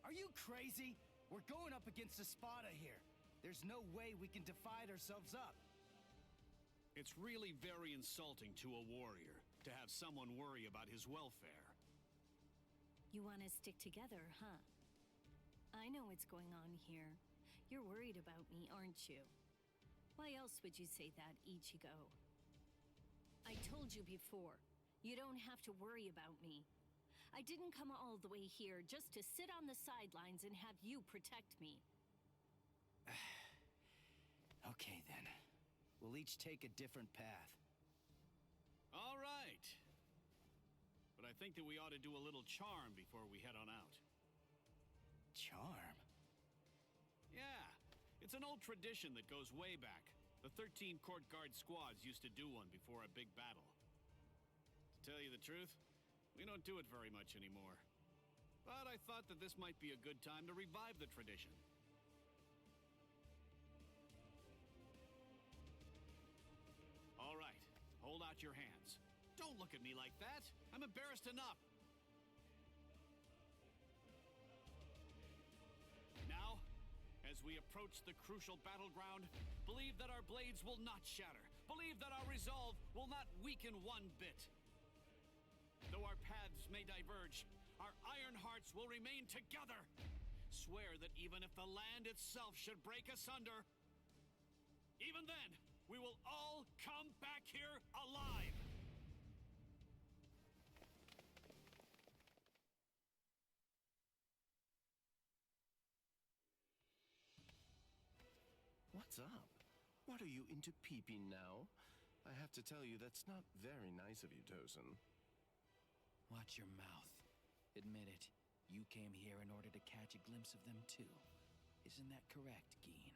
Are you crazy? We're going up against a Spada here. There's no way we can divide ourselves up. It's really very insulting to a warrior to have someone worry about his welfare. You want to stick together, huh? I know what's going on here. You're worried about me, aren't you? Why else would you say that, Ichigo? I told you before, you don't have to worry about me. I didn't come all the way here just to sit on the sidelines and have you protect me. Okay, then. We'll each take a different path. All right. But I think that we ought to do a little charm before we head on out. Charm? Yeah. It's an old tradition that goes way back. The 13 court guard squads used to do one before a big battle. To tell you the truth, we don't do it very much anymore. But I thought that this might be a good time to revive the tradition. All right, hold out your hands. Don't look at me like that. I'm embarrassed enough. Now, as we approach the crucial battleground, believe that our blades will not shatter. Believe that our resolve will not weaken one bit. Though our paths may diverge, our iron hearts will remain together. Swear that even if the land itself should break asunder, even then, we will all come back here alive. What's up? What are you into peeping now? I have to tell you, that's not very nice of you, Tosin. Watch your mouth. Admit it. You came here in order to catch a glimpse of them too. Isn't that correct, Geen?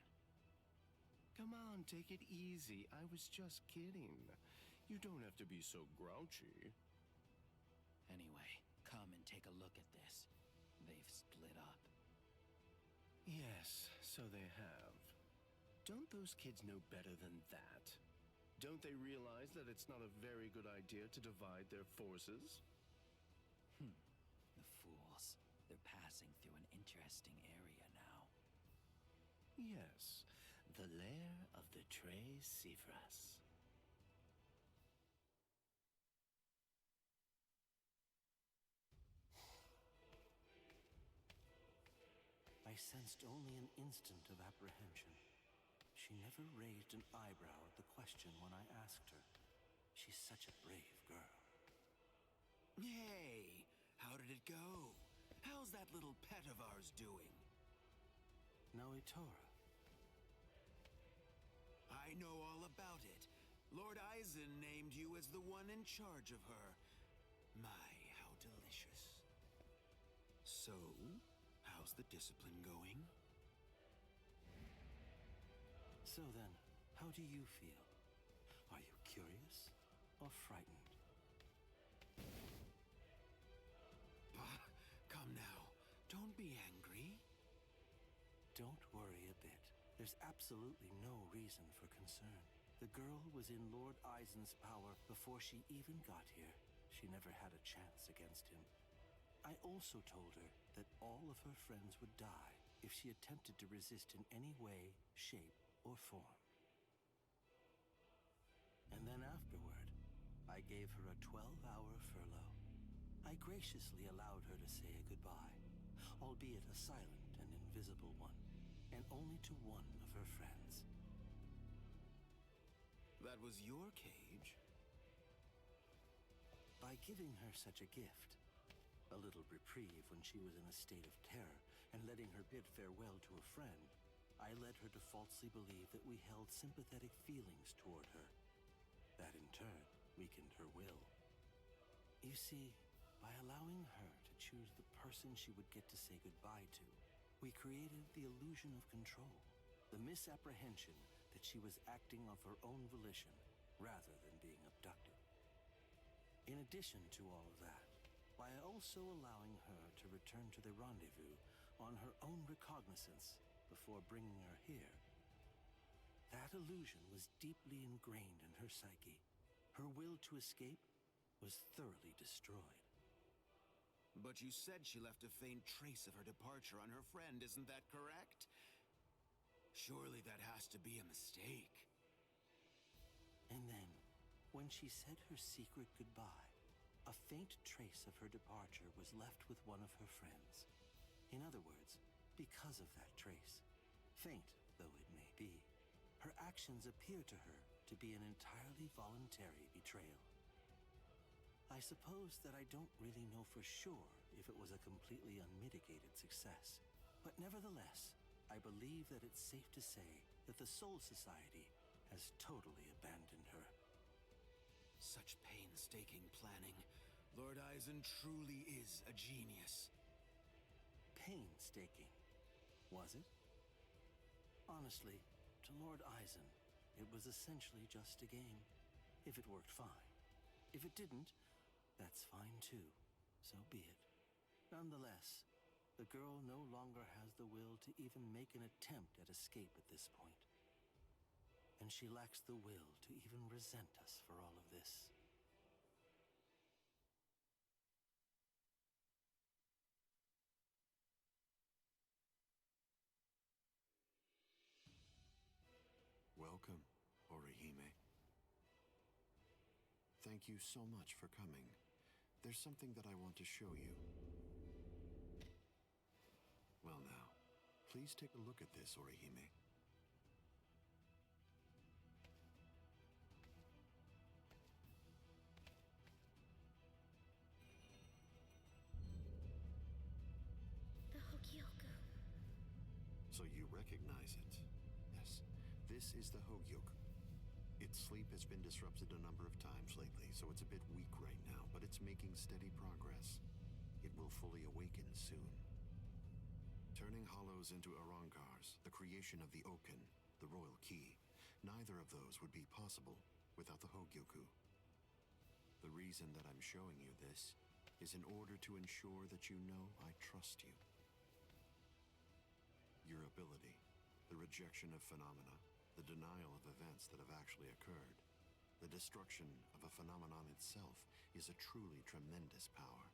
Come on, take it easy. I was just kidding. You don't have to be so grouchy. Anyway, come and take a look at this. They've split up. Yes, so they have. Don't those kids know better than that? Don't they realize that it's not a very good idea to divide their forces? The fools. They're passing through an interesting area now. Yes, the lair of the Tres Cifras. I sensed only an instant of apprehension. She never raised an eyebrow at the question when I asked her. She's such a brave girl. Hey, how did it go? How's that little pet of ours doing? Noitora. I know all about it. Lord Eisen named you as the one in charge of her. My, how delicious. So, how's the discipline going? So then, how do you feel? Are you curious or frightened? Come now, don't be angry. Don't worry a bit. There's absolutely no reason for concern. The girl was in Lord Eisen's power before she even got here. She never had a chance against him. I also told her that all of her friends would die if she attempted to resist in any way, shape, or form. And then afterward, I gave her a 12-hour furlough. I graciously allowed her to say a goodbye, albeit a silent and invisible one, and only to one of her friends. That was your cage? By giving her such a gift, a little reprieve when she was in a state of terror, and letting her bid farewell to a friend, I led her to falsely believe that we held sympathetic feelings toward her. That in turn weakened her will. You see, by allowing her to choose the person she would get to say goodbye to, we created the illusion of control, the misapprehension that she was acting of her own volition rather than being abducted. In addition to all of that, by also allowing her to return to the rendezvous on her own recognizance before bringing her here, that illusion was deeply ingrained in her psyche. Her will to escape was thoroughly destroyed. But you said she left a faint trace of her departure on her friend, isn't that correct? Surely that has to be a mistake. And then, when she said her secret goodbye, a faint trace of her departure was left with one of her friends. In other words, because of that trace, faint though it may be, her actions appear to her to be an entirely voluntary betrayal. I suppose that I don't really know for sure if it was a completely unmitigated success, but nevertheless, I believe that it's safe to say that the Soul Society has totally abandoned her. Such painstaking planning. Lord Eisen truly is a genius. Painstaking, was it? Honestly, to Lord Eisen, it was essentially just a game. If it worked, fine. If it didn't, that's fine too. So be it. Nonetheless, the girl no longer has the will to even make an attempt at escape at this point. And she lacks the will to even resent us for all of this. Welcome, Orihime. Thank you so much for coming. There's something that I want to show you. Well now, please take a look at this, Orihime. The Hogyoku. So you recognize it? Yes, this is the Hogyoku. Its sleep has been disrupted a number of times lately, so it's a bit weak right now, but it's making steady progress. It will fully awaken soon. Turning hollows into Arankars, the creation of the Oken, the royal key, neither of those would be possible without the Hogyoku. The reason that I'm showing you this is in order to ensure that you know I trust you. Your ability, the rejection of phenomena, the denial of events that have actually occurred, the destruction of a phenomenon itself is a truly tremendous power.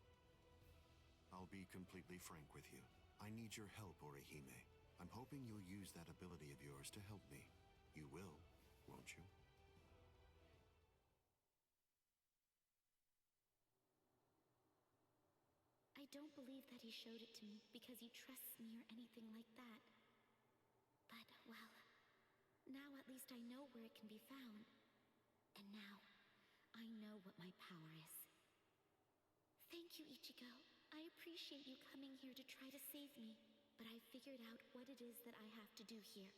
I'll be completely frank with you. I need your help, Orihime. I'm hoping you'll use that ability of yours to help me. You will, won't you? I don't believe that he showed it to me because he trusts me or anything like that. But, well, now at least I know where it can be found. And now, I know what my power is. Thank you, Ichigo. I appreciate you coming here to try to save me, but I figured out what it is that I have to do here.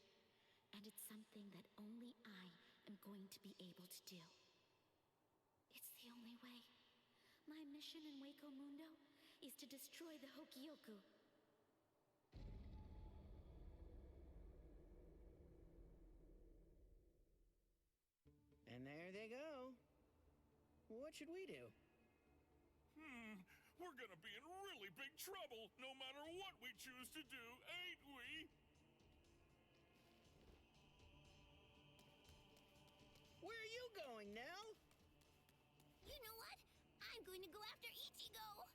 And it's something that only I am going to be able to do. It's the only way. My mission in Waco Mundo is to destroy the Hokioku. And there they go. What should we do? We're gonna be in really big trouble no matter what we choose to do, ain't we? Where are you going, Nell? You know what? I'm going to go after Ichigo.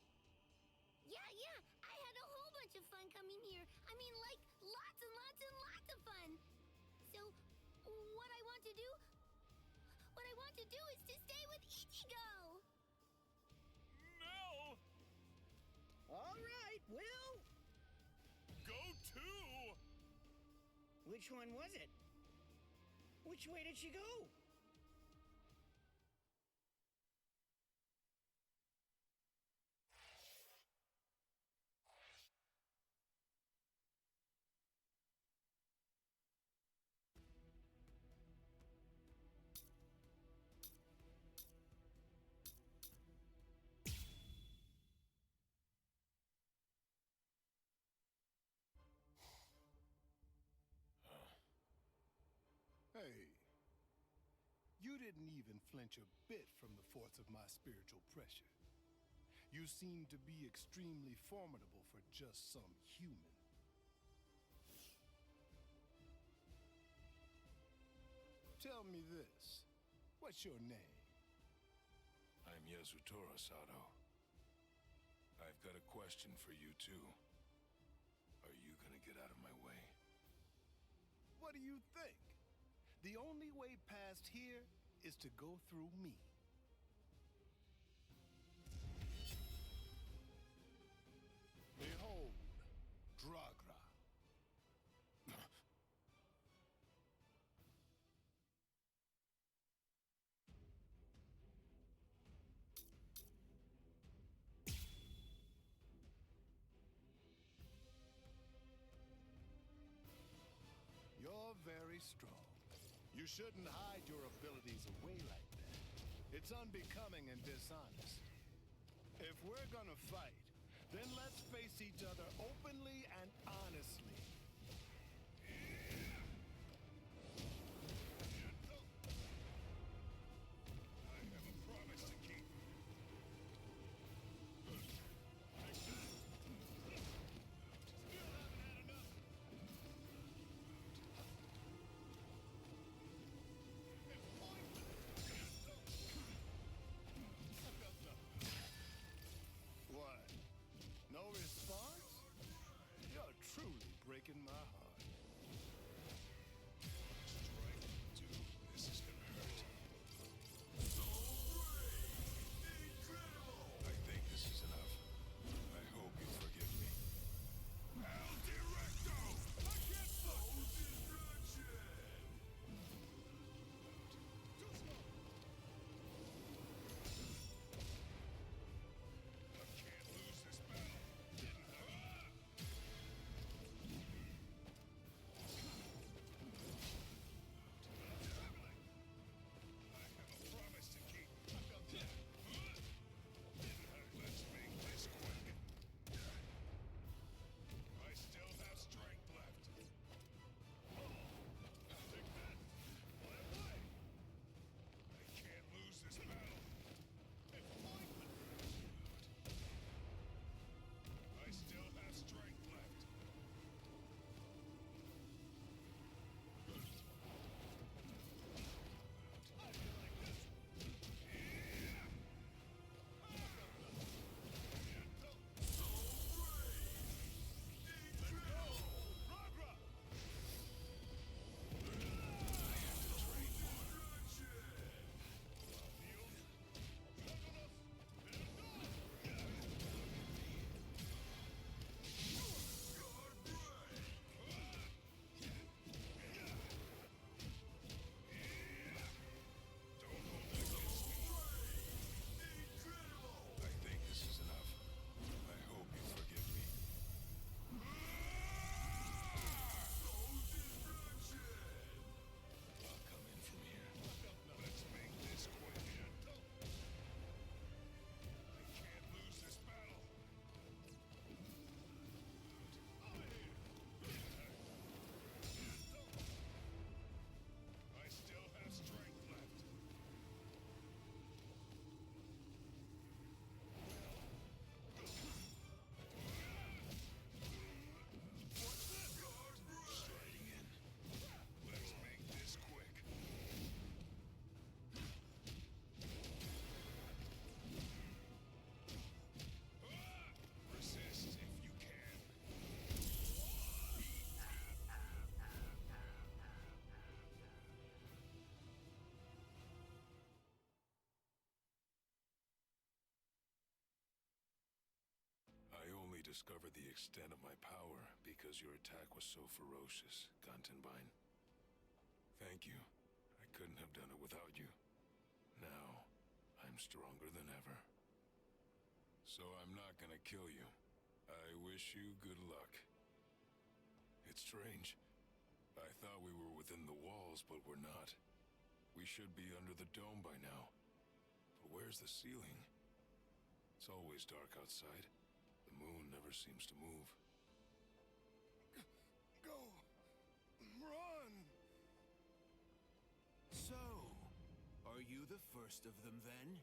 Yeah, I had a whole bunch of fun coming here. I mean, like, lots and lots and lots of fun. So, what I want to do is to stay with Ichigo. No! All right, Will. Go too! Which one was it? Which way did she go? Hey, you didn't even flinch a bit from the force of my spiritual pressure. You seem to be extremely formidable for just some human. Tell me this, what's your name? I'm Yasutoro Sato. I've got a question for you too. Are you gonna get out of my way? What do you think? The only way past here is to go through me. Behold, Dragra. You're very strong. You shouldn't hide your abilities away like that. It's unbecoming and dishonest. If we're gonna fight, then let's face each other openly and honestly. I have a promise to keep. What? No response? You're truly breaking discovered the extent of my power because your attack was so ferocious, Gantenbein. Thank you. I couldn't have done it without you. Now, I'm stronger than ever. So I'm not gonna kill you. I wish you good luck. It's strange. I thought we were within the walls, but we're not. We should be under the dome by now. But where's the ceiling? It's always dark outside. The moon never seems to move. Go! Run! So, are you the first of them then?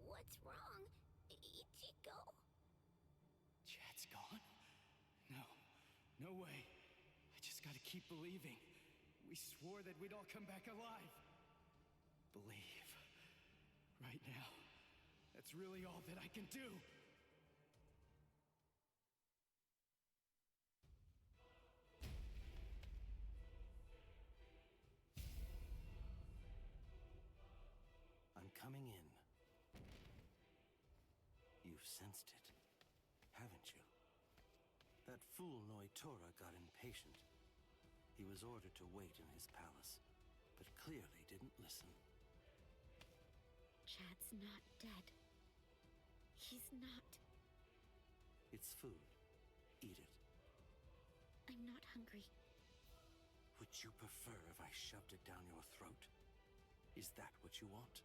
What's wrong, Ichigo? Chad's gone? No. No way. I just gotta keep believing. We swore that we'd all come back alive. Believe. Right now. That's really all that I can do. I'm coming in. You've sensed it, haven't you? That fool Noitora got impatient. He was ordered to wait in his palace, but clearly didn't listen. Chad's not dead. He's not. It's food. Eat it. I'm not hungry. Would you prefer if I shoved it down your throat? Is that what you want?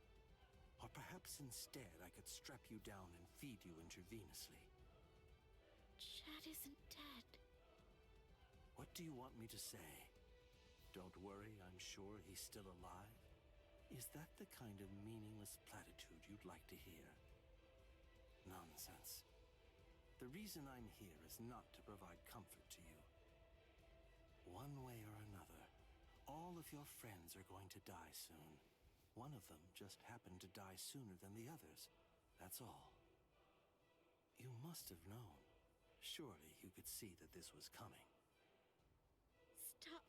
Or perhaps instead I could strap you down and feed you intravenously. Chad isn't dead. What do you want me to say? Don't worry, I'm sure he's still alive? Is that the kind of meaningless platitude you'd like to hear? Nonsense. The reason I'm here is not to provide comfort to you. One way or another, all of your friends are going to die soon. One of them just happened to die sooner than the others. That's all. You must have known. Surely you could see that this was coming. Stop.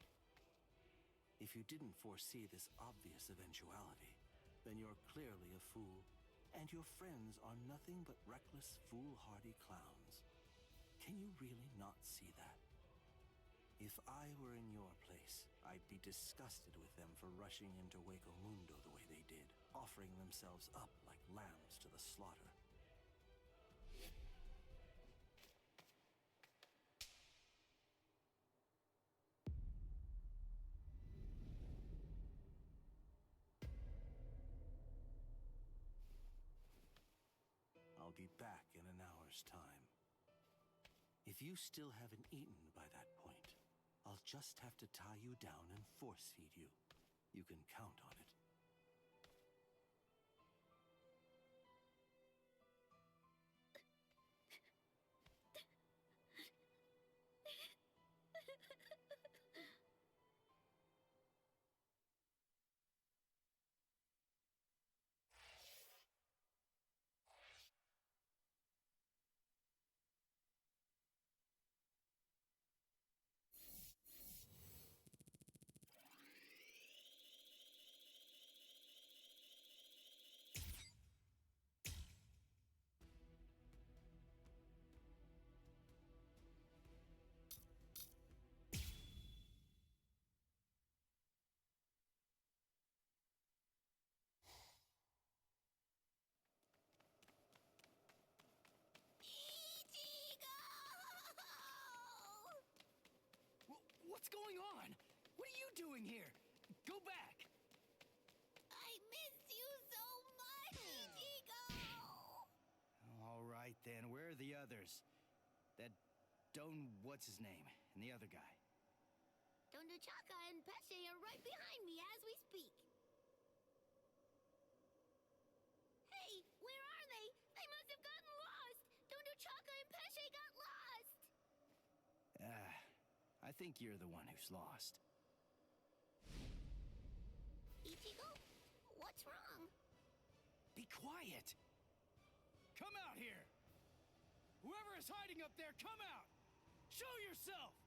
If you didn't foresee this obvious eventuality, then you're clearly a fool, and your friends are nothing but reckless, foolhardy clowns. Can you really not see that? If I were in your place, I'd be disgusted with them for rushing into Hueco Mundo the way they did, offering themselves up like lambs to the slaughter. I'll be back in an hour's time. If you still haven't eaten by that point, I'll just have to tie you down and force feed you. You can count on it. What's going on? What are you doing here? Go back! I miss you so much, Ichigo! All right then, where are the others? That what's his name, and the other guy? Don Chaka and Pesce are right behind me as we speak. Hey, where are they? They must have gotten lost! Don Chaka and Pesce got lost! I think you're the one who's lost. Ichigo, what's wrong? Be quiet! Come out here! Whoever is hiding up there, come out! Show yourself!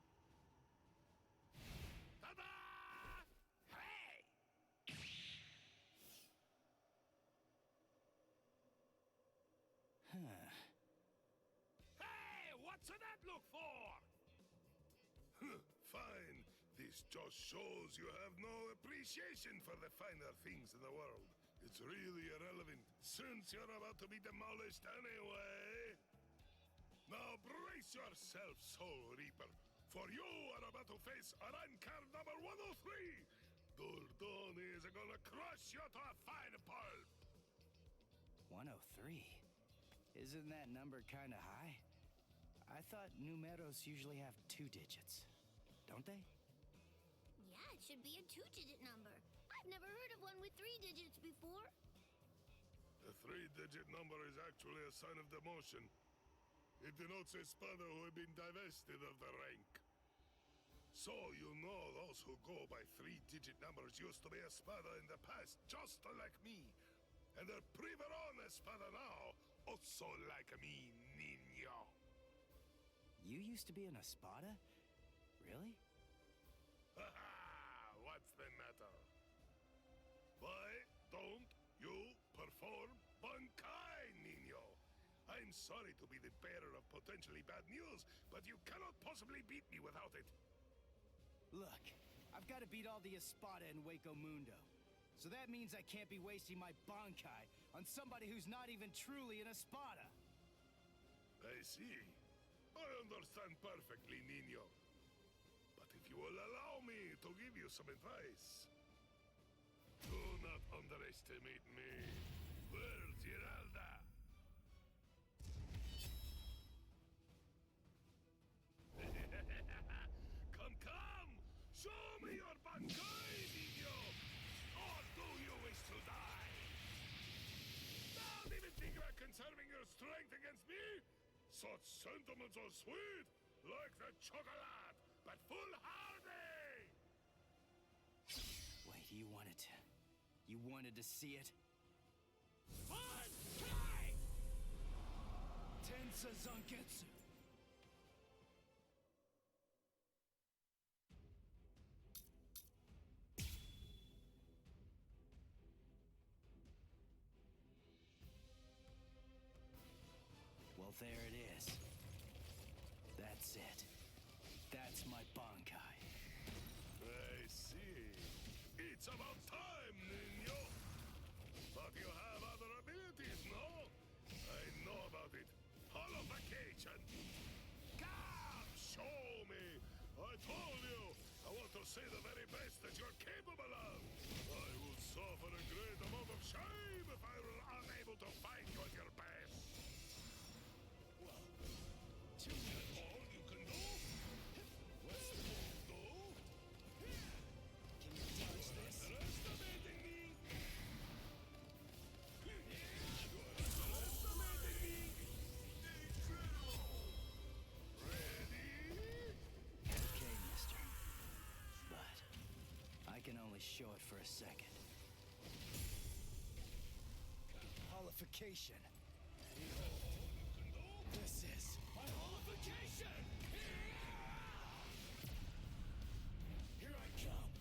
This just shows you have no appreciation for the finer things in the world. It's really irrelevant, since you're about to be demolished anyway. Now brace yourself, Soul Reaper, for you are about to face Aran card number 103! Durdoni is gonna crush you to a fine pulp! 103? Isn't that number kinda high? I thought numeros usually have 2 digits, don't they? Yeah, it should be a 2-digit number. I've never heard of one with 3 digits before. The 3-digit number is actually a sign of demotion. It denotes a spada who have been divested of the rank. So you know those who go by 3-digit numbers used to be a spada in the past, just like me. And they're priverone spada now, also like me, niño. You used to be an espada? Really? Haha! What's the matter? Why don't you perform Bankai, niño? I'm sorry to be the bearer of potentially bad news, but you cannot possibly beat me without it. Look, I've got to beat all the espada in Waco Mundo. So that means I can't be wasting my Bankai on somebody who's not even truly an espada. I see. I understand perfectly, niño. But if you will allow me to give you some advice, do not underestimate me. Where's Giralda? Come! Show me your Bankai, niño! Or do you wish to die? Don't even think about conserving your strength against me! Such sentiments are sweet, like the chocolate, but foolhardy! Wait, you wanted to see it? Bankai! Tensa Zangetsu! Well, there it is. That's it. That's my Bankai. I see. It's about time, niño. But you have other abilities, no? I know about it. Holofication. Come, show me. I told you. I want to see the very best that you're capable of. I will suffer a great amount of shame if I were unable to fight you at your best. All you can do? What's the move, though? Can you dodge this? Underestimating me? You're underestimating me? Ready? Okay, mister. But I can only show it for a second. Holification. This is my holification! Here I come!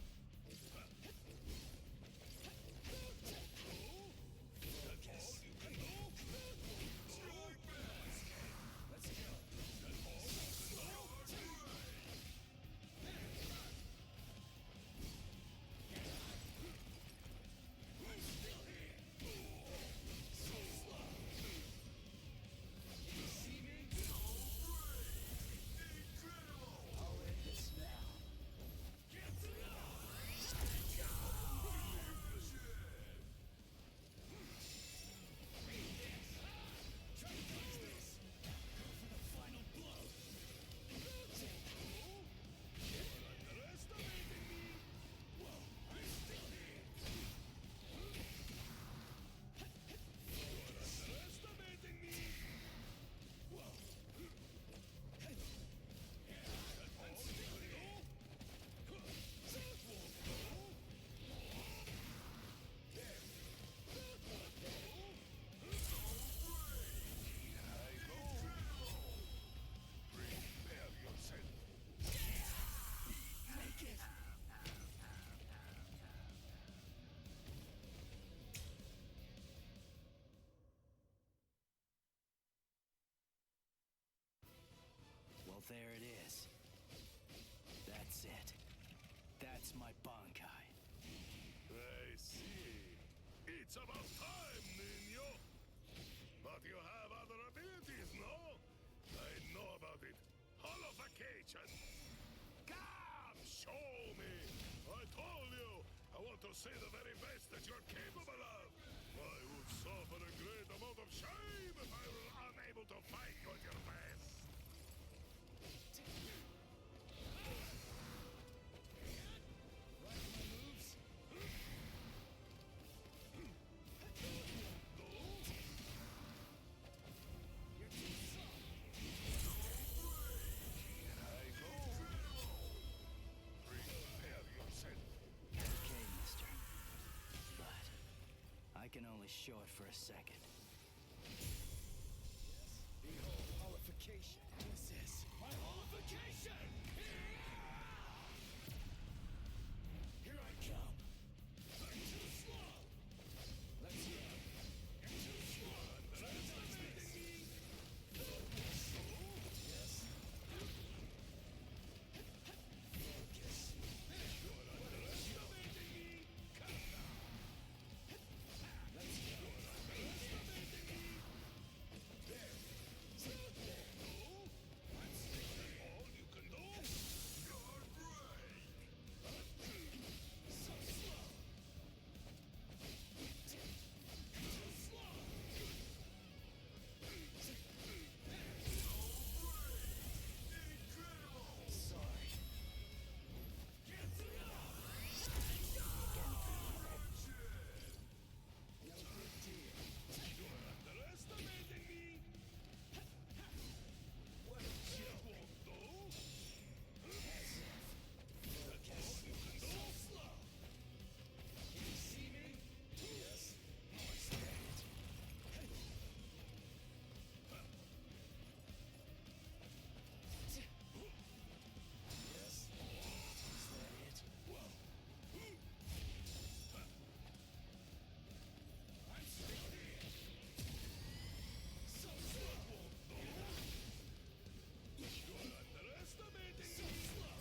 Focus. Let's go. I'm still here! So slow! You see me? I'll end this now. Try to dodge this. Go for the final blow. You're underestimating me? Whoa, I'm still here. You're underestimating me? Whoa. I'm still here. Prepare yourself. Make it. Well, there it is. That's it. That's my Bankai. I see. It's about time, Niño. But you have other abilities, no? I know about it. Holification. Come, show me. I told you. I want to see the very best that you're capable of. I would suffer a great amount of shame if I were unable to fight with your best. I can only show it for a second. Behold, holification. This is my holification! Here I come. I'm too slow. Let's go. You're too slow. Yes. Focus. You're underestimating me. Come now. Let's go. Underestimating me. There. I'm sticking all you can do. Your break. So slow. Too slow. Sorry. No big deal. You're underestimating me. What a joke. Won't do. As if. Focus. So slow. Can you see me? Yes. Is that it? Yes. Is that it? I'm sticking. So slow. You're underestimating So me. slow.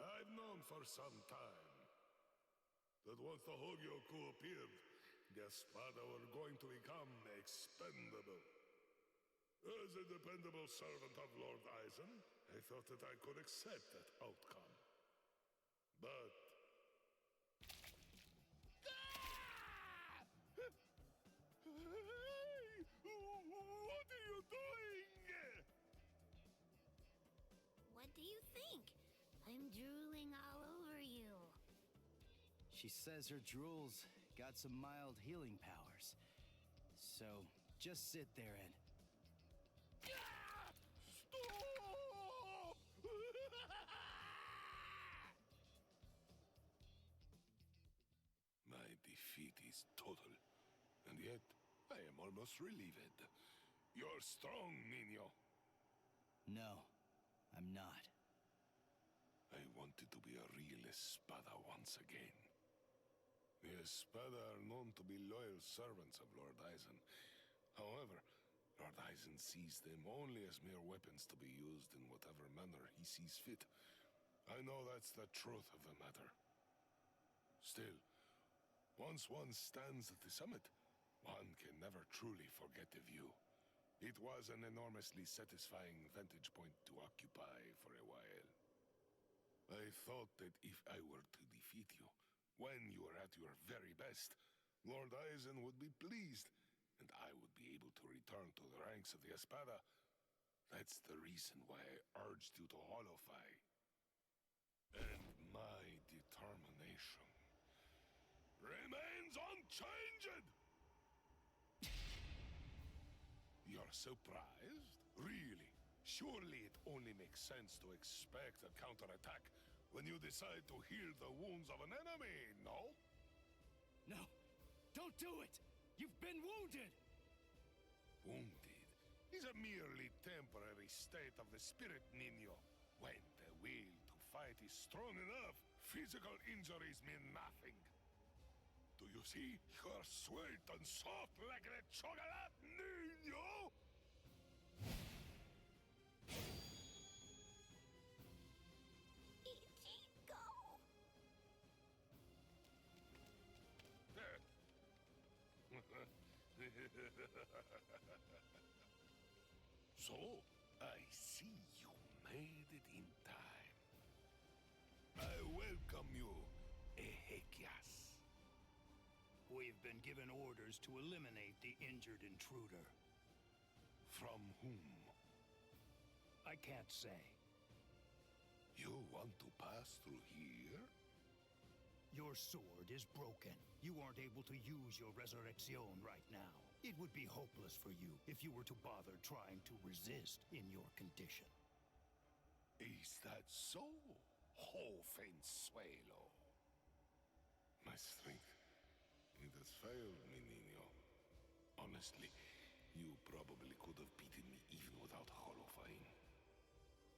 I've known for some time that once the Hogyoku appeared, the Espada were going to become expendable. As a dependable servant of Lord Aizen, I thought that I could accept that outcome. But... Hey! What are you doing? What do you think? I'm drooling all over you. She says her drools got some mild healing powers. So, just sit there and... Stop! My defeat is total, and yet I am almost relieved. You're strong, Niño. No, I'm not. I wanted to be a real Espada once again. The Espada are known to be loyal servants of Lord Aizen. However, Lord Aizen sees them only as mere weapons to be used in whatever manner he sees fit. I know that's the truth of the matter. Still, once one stands at the summit, one can never truly forget the view. It was an enormously satisfying vantage point to occupy for a while. I thought that if I were to defeat you, when you were at your very best, Lord Aizen would be pleased, and I would be able to return to the ranks of the Espada. That's the reason why I urged you to holofy. And my determination remains unchanged! You're surprised? Really? Surely it only makes sense to expect a counterattack when you decide to heal the wounds of an enemy, no? No! Don't do it! You've been wounded! Wounded is a merely temporary state of the spirit, Niño. When the will to fight is strong enough, physical injuries mean nothing. Do you see? You're sweet and soft like the chocolate, Niño! Ichigo! So, I see you made it in time. I welcome you, Ezequias. We've been given orders to eliminate the injured intruder. From whom? I can't say. You want to pass through here? Your sword is broken. You aren't able to use your resurrection right now. It would be hopeless for you if you were to bother trying to resist in your condition. Is that so, Jovenzuelo? My strength, it has failed me, Niño. Honestly, you probably could have beaten me even without holofying.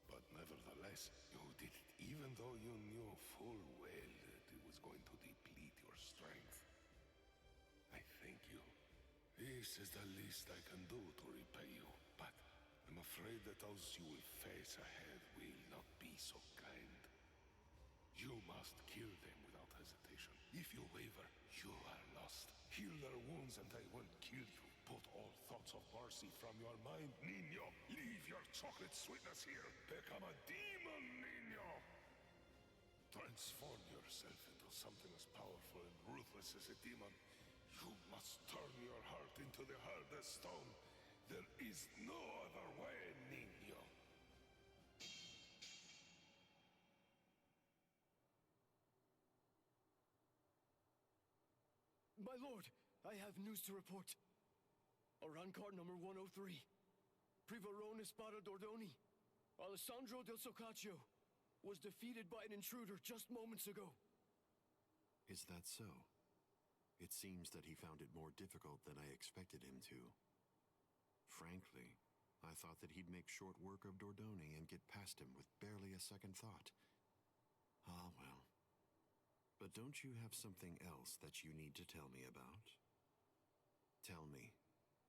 But nevertheless, you did it even though you knew full well that it was going to deplete your strength. I thank you. This is the least I can do to repay you, but I'm afraid that those you will face ahead will not be so kind. You must kill them without hesitation. If you waver, you are lost. Heal their wounds and they won't kill you. Put all thoughts of mercy from your mind, Niño. Leave your chocolate sweetness here. Become a demon, Niño. Transform yourself into something as powerful and ruthless as a demon. You must turn your heart into the hardest stone. There is no other way, Niño. My lord, I have news to report. Arancard number 103. Privarone Espada Dordoni. Alessandro del Soccaccio was defeated by an intruder just moments ago. Is that so? It seems that he found it more difficult than I expected him to. Frankly, I thought that he'd make short work of Dordoni and get past him with barely a second thought. Ah, well. But don't you have something else that you need to tell me about? Tell me,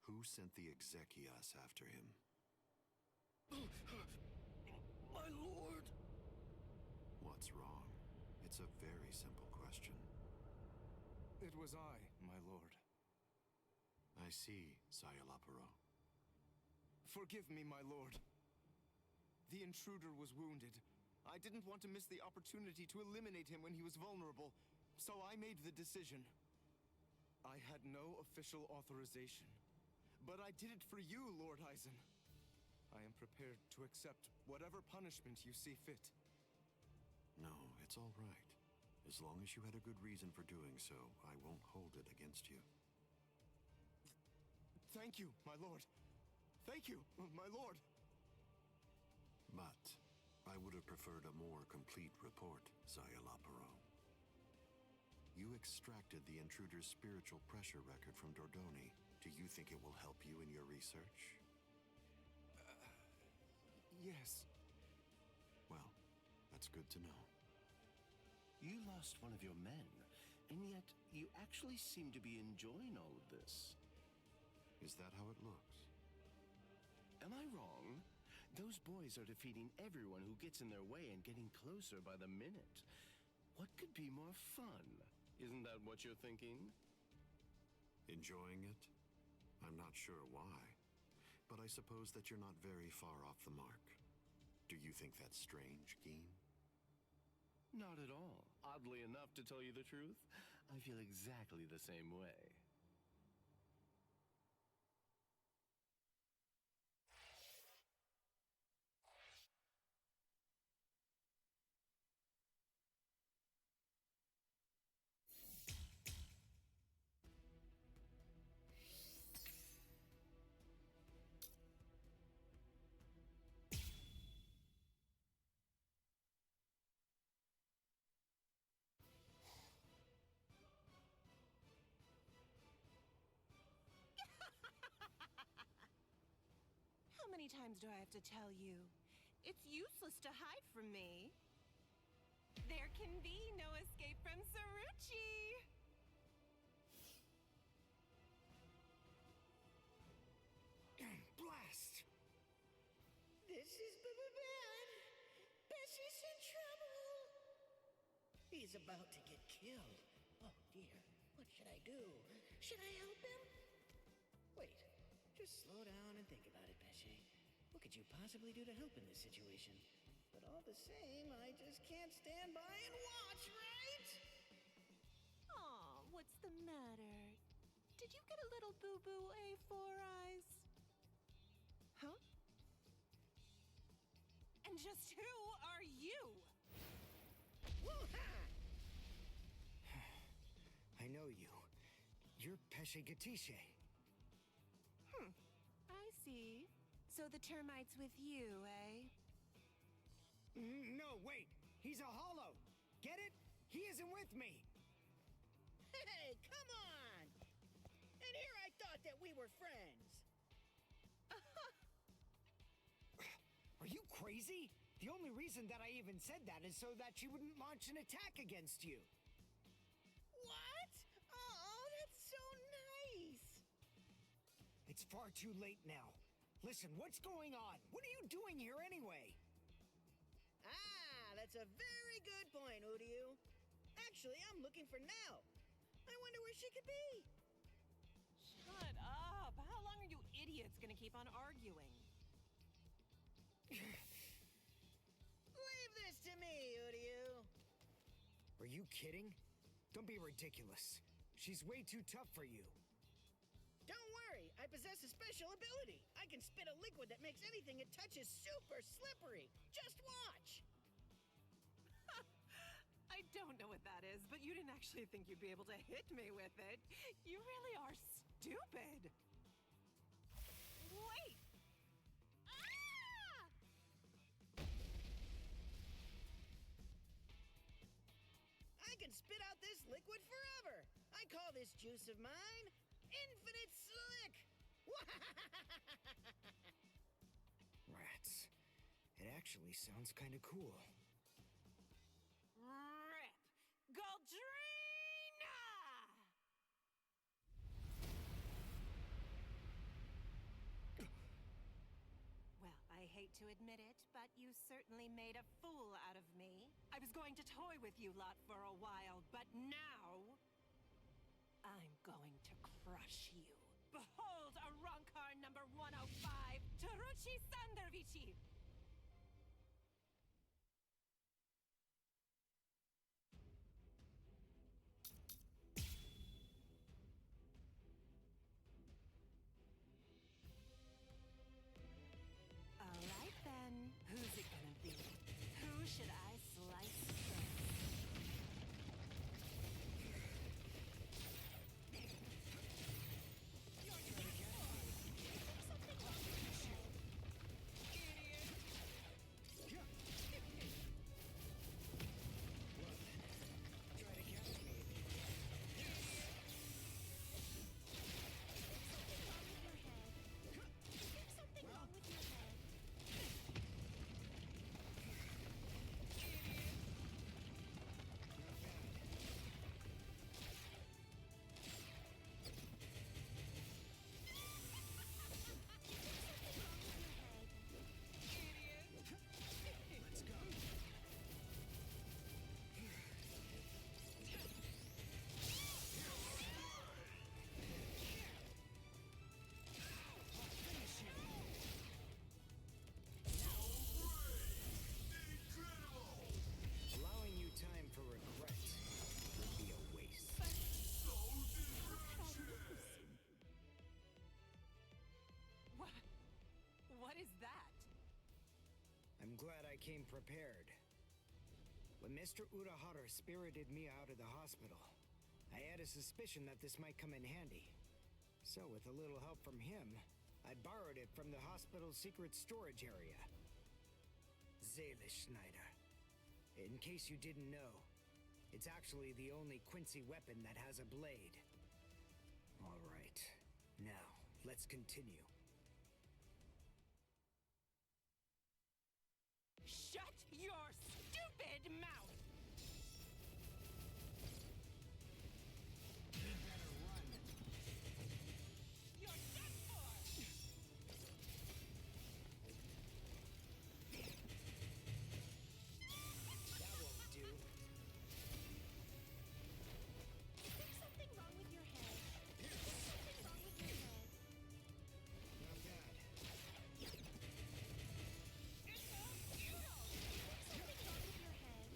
who sent the Exequias after him? My lord! What's wrong? It's a very simple question. It was I, my lord. I see, Sayalaparo. Forgive me, my lord. The intruder was wounded. I didn't want to miss the opportunity to eliminate him when he was vulnerable, so I made the decision. I had no official authorization, but I did it for you, Lord Eisen. I am prepared to accept whatever punishment you see fit. No, it's all right. As long as you had a good reason for doing so, I won't hold it against you. Thank you, my lord. Thank you, my lord. But I would have preferred a more complete report, Sayalaparo. You extracted the intruder's spiritual pressure record from Dordoni. Do you think it will help you in your research? Yes. Well, that's good to know. You lost one of your men, and yet you actually seem to be enjoying all of this. Is that how it looks? Am I wrong? Those boys are defeating everyone who gets in their way and getting closer by the minute. What could be more fun? Isn't that what you're thinking? Enjoying it? I'm not sure why, but I suppose that you're not very far off the mark. Do you think that's strange, Geen? Not at all. Oddly enough, to tell you the truth, I feel exactly the same way. many times do I have to tell you? It's useless to hide from me. There can be no escape from Saruchi! Blast! This is bad. Pesci's in trouble. He's about to get killed. Oh dear, what should I do? Should I help him? Wait, just slow down and think about it, Pesci. What could you possibly do to help in this situation? But all the same, I just can't stand by and watch, right? Aw, what's the matter? Did you get a little boo-boo, A4 Eyes? Huh? And just who are you? Woo-ha! I know you. You're Pesce Gatisce. I see. So the termite's with you, eh? No, wait! He's a hollow! Get it? He isn't with me! Hey, come on! And here I thought that we were friends. Are you crazy? The only reason that I even said that is so that she wouldn't launch an attack against you. What? Oh, that's so nice! It's far too late now. Listen, what's going on? What are you doing here anyway? Ah, that's a very good point, Uryu. Actually, I'm looking for Nell. I wonder where she could be. Shut up! How long are you idiots gonna keep on arguing? Leave this to me, Uryu. Are you kidding? Don't be ridiculous. She's way too tough for you. Don't worry, I possess a special ability. I can spit a liquid that makes anything it touches super slippery. Just watch. I don't know what that is, but you didn't actually think you'd be able to hit me with it. You really are stupid. Wait! Ah! I can spit out this liquid forever. I call this juice of mine Infinite Slick. Rats. It actually sounds kind of cool. Rip! Galdrina! Well, I hate to admit it, but you certainly made a fool out of me. I was going to toy with you lot for a while, but now I'm going to crush you. Behold, Arankar number 105, Taruchi Sandervichi! Alright then, who's it gonna be? Who should I slice first? What is that? I'm glad I came prepared. When Mr. Urahara spirited me out of the hospital, I had a suspicion that this might come in handy. So with a little help from him, I borrowed it from the hospital's secret storage area. Schneider. In case you didn't know, it's actually the only Quincy weapon that has a blade. All right, now let's continue. Shut your stupid mouth! You better run. You're done for! That won't do. There's something wrong with your head. There's something wrong with your head. Not bad. There's something wrong with your head.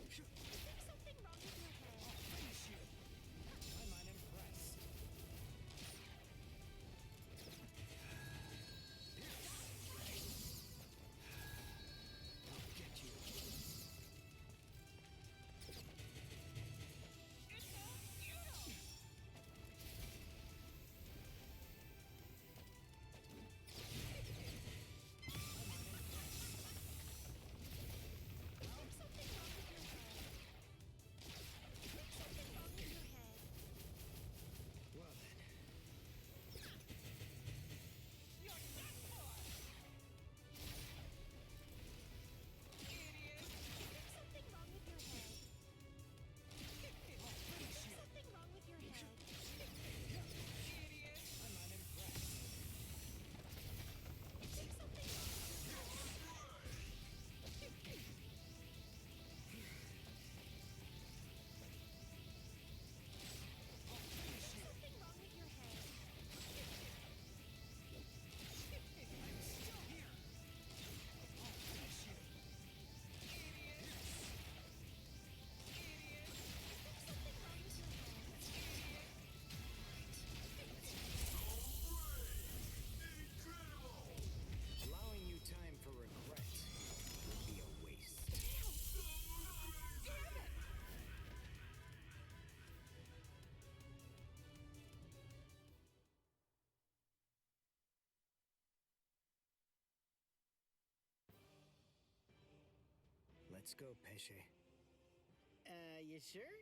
There's something wrong with your head. I'll finish you. I'm unimpressed. I'll get you. There's something wrong with your head. There's something wrong with your head. Well then. You're done for! Idiot! There's something wrong with your head. I'll finish There's you. something wrong with your head. Idiot! I'm unimpressed. There's something wrong with your head. I'll finish you. Something wrong with your head. I'm still here. I'll finish you. Something wrong with your head. Allowing you time for regret would be a waste. Damn it! Let's go, Pesce. You sure?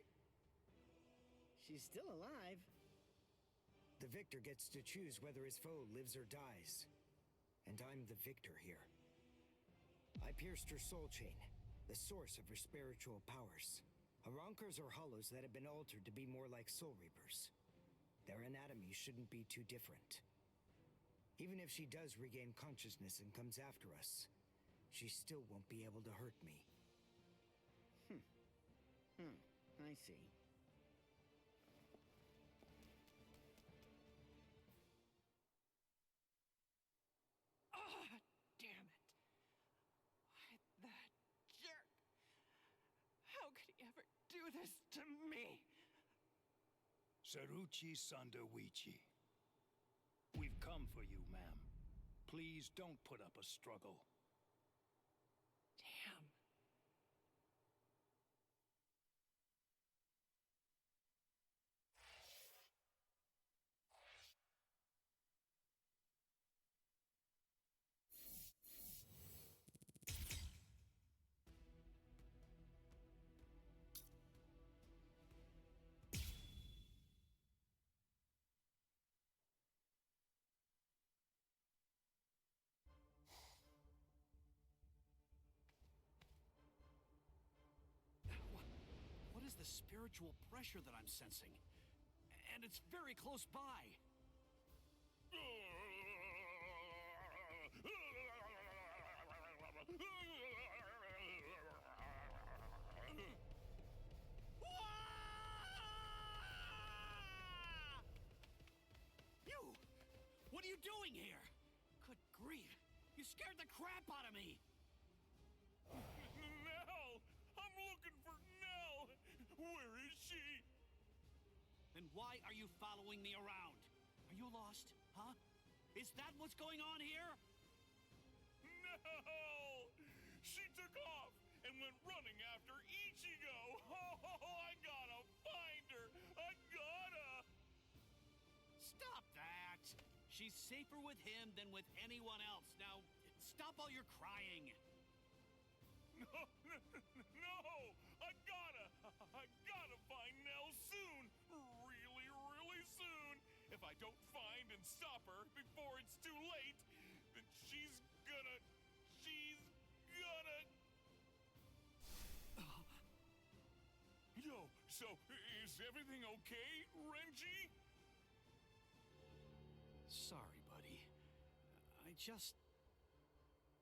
She's still alive. The victor gets to choose whether his foe lives or dies. And I'm the victor here. I pierced her soul chain, the source of her spiritual powers. Arankars are hollows that have been altered to be more like soul reapers. Their anatomy shouldn't be too different. Even if she does regain consciousness and comes after us, she still won't be able to hurt me. I see. Ah, damn it. Why, that jerk. How could he ever do this to me? Saruchi Sandawichi. We've come for you, ma'am. Please don't put up a struggle. Damn. What is the spiritual pressure that I'm sensing? And it's very close by. You! What are you doing here? Good grief! You scared the crap out of me! Nell! I'm looking for Nell! Where is she? Then why are you following me around? Are you lost? Huh? Is that what's going on here? No! She took off and went running after Ichigo! Oh, I gotta find her! I gotta! Stop that! She's safer with him than with anyone else. Now, stop all your crying. No! I gotta find Nell soon! Really soon! If I don't find and stop her before it's too late, then she's gonna... So, is everything okay, Renji? Sorry, buddy. I just...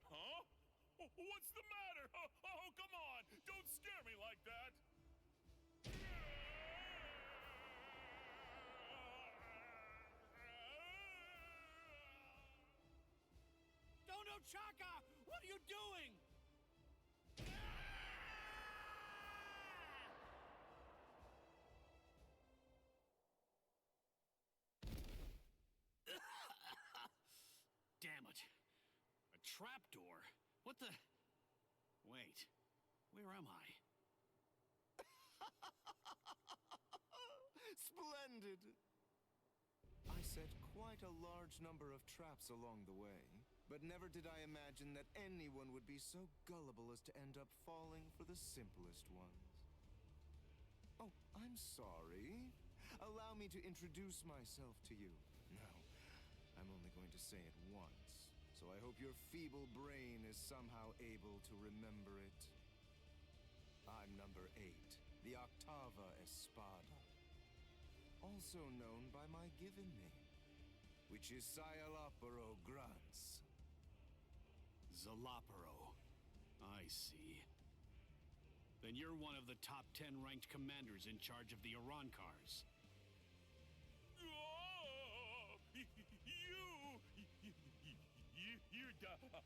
Huh? What's the matter? Oh, come on! Don't scare me like that! Dono Chaka! What are you doing? Damn it. A trapdoor? What the... Wait. Where am I? Splendid! I set quite a large number of traps along the way, but never did I imagine that anyone would be so gullible as to end up falling for the simplest ones. Oh, I'm sorry. Allow me to introduce myself to you. No, I'm only going to say it once, so I hope your feeble brain is somehow able to remember it. I'm number 8, the Octava Espada, also known by my given name, which is Sayalaparo Grants. Zalaparo. I see. Then you're one of the top 10 ranked commanders in charge of the Arancars. You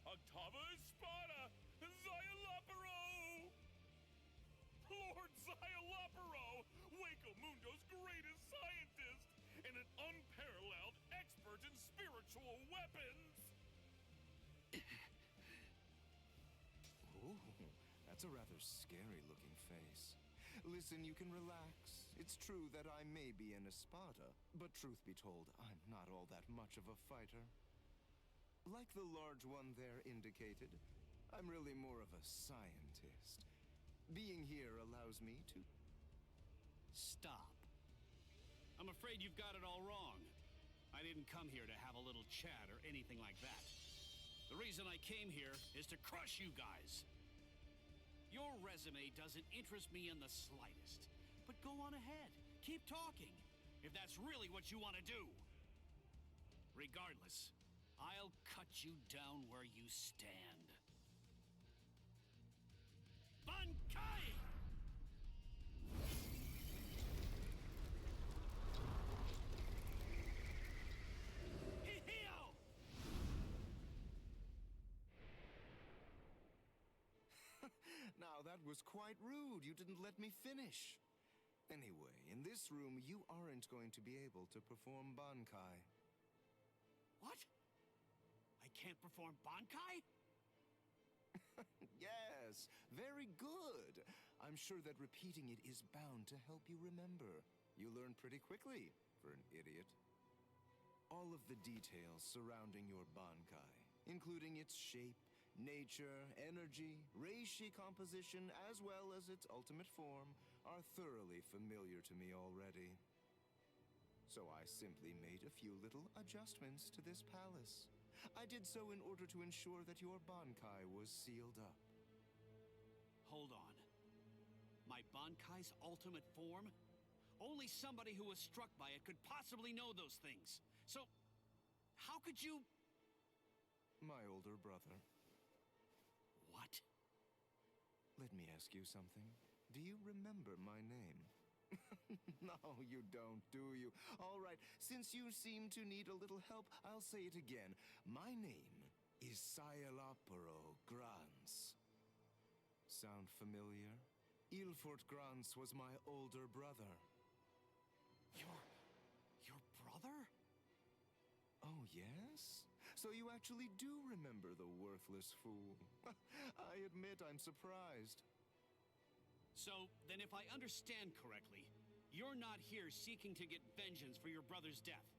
Octava Espada! Sayalaparo! Lord Sayalaparo! Waco Mundo's greatest scientist! And an unparalleled expert in spiritual weapons! Oh, that's a rather scary-looking face. Listen, you can relax. It's true that I may be an Espada, but truth be told, I'm not all that much of a fighter. Like the large one there indicated, I'm really more of a scientist. Being here allows me to... Stop. I'm afraid you've got it all wrong. I didn't come here to have a little chat or anything like that. The reason I came here is to crush you guys. Your resume doesn't interest me in the slightest. But go on ahead. Keep talking, if that's really what you want to do. Regardless, I'll cut you down where you stand. Bankai! Hihio! Now, that was quite rude. You didn't let me finish. Anyway, in this room, you aren't going to be able to perform Bankai. What? I can't perform Bankai? Yes, very good. I'm sure that repeating it is bound to help you remember. You learn pretty quickly, for an idiot. All of the details surrounding your Bankai, including its shape, nature, energy, reishi composition, as well as its ultimate form, are thoroughly familiar to me already. So I simply made a few little adjustments to this palace. I did so in order to ensure that your Bankai was sealed up. Hold on. My Bankai's ultimate form? Only somebody who was struck by it could possibly know those things. So, how could you... My older brother. What? Let me ask you something. Do you remember my name? No, you don't, do you? All right, since you seem to need a little help, I'll say it again. My name is Sayalaparo Grants. Sound familiar? Ilfort Grants was my older brother. Your brother? Oh, yes? So you actually do remember the worthless fool. I admit I'm surprised. So, then if I understand correctly, you're not here seeking to get vengeance for your brother's death.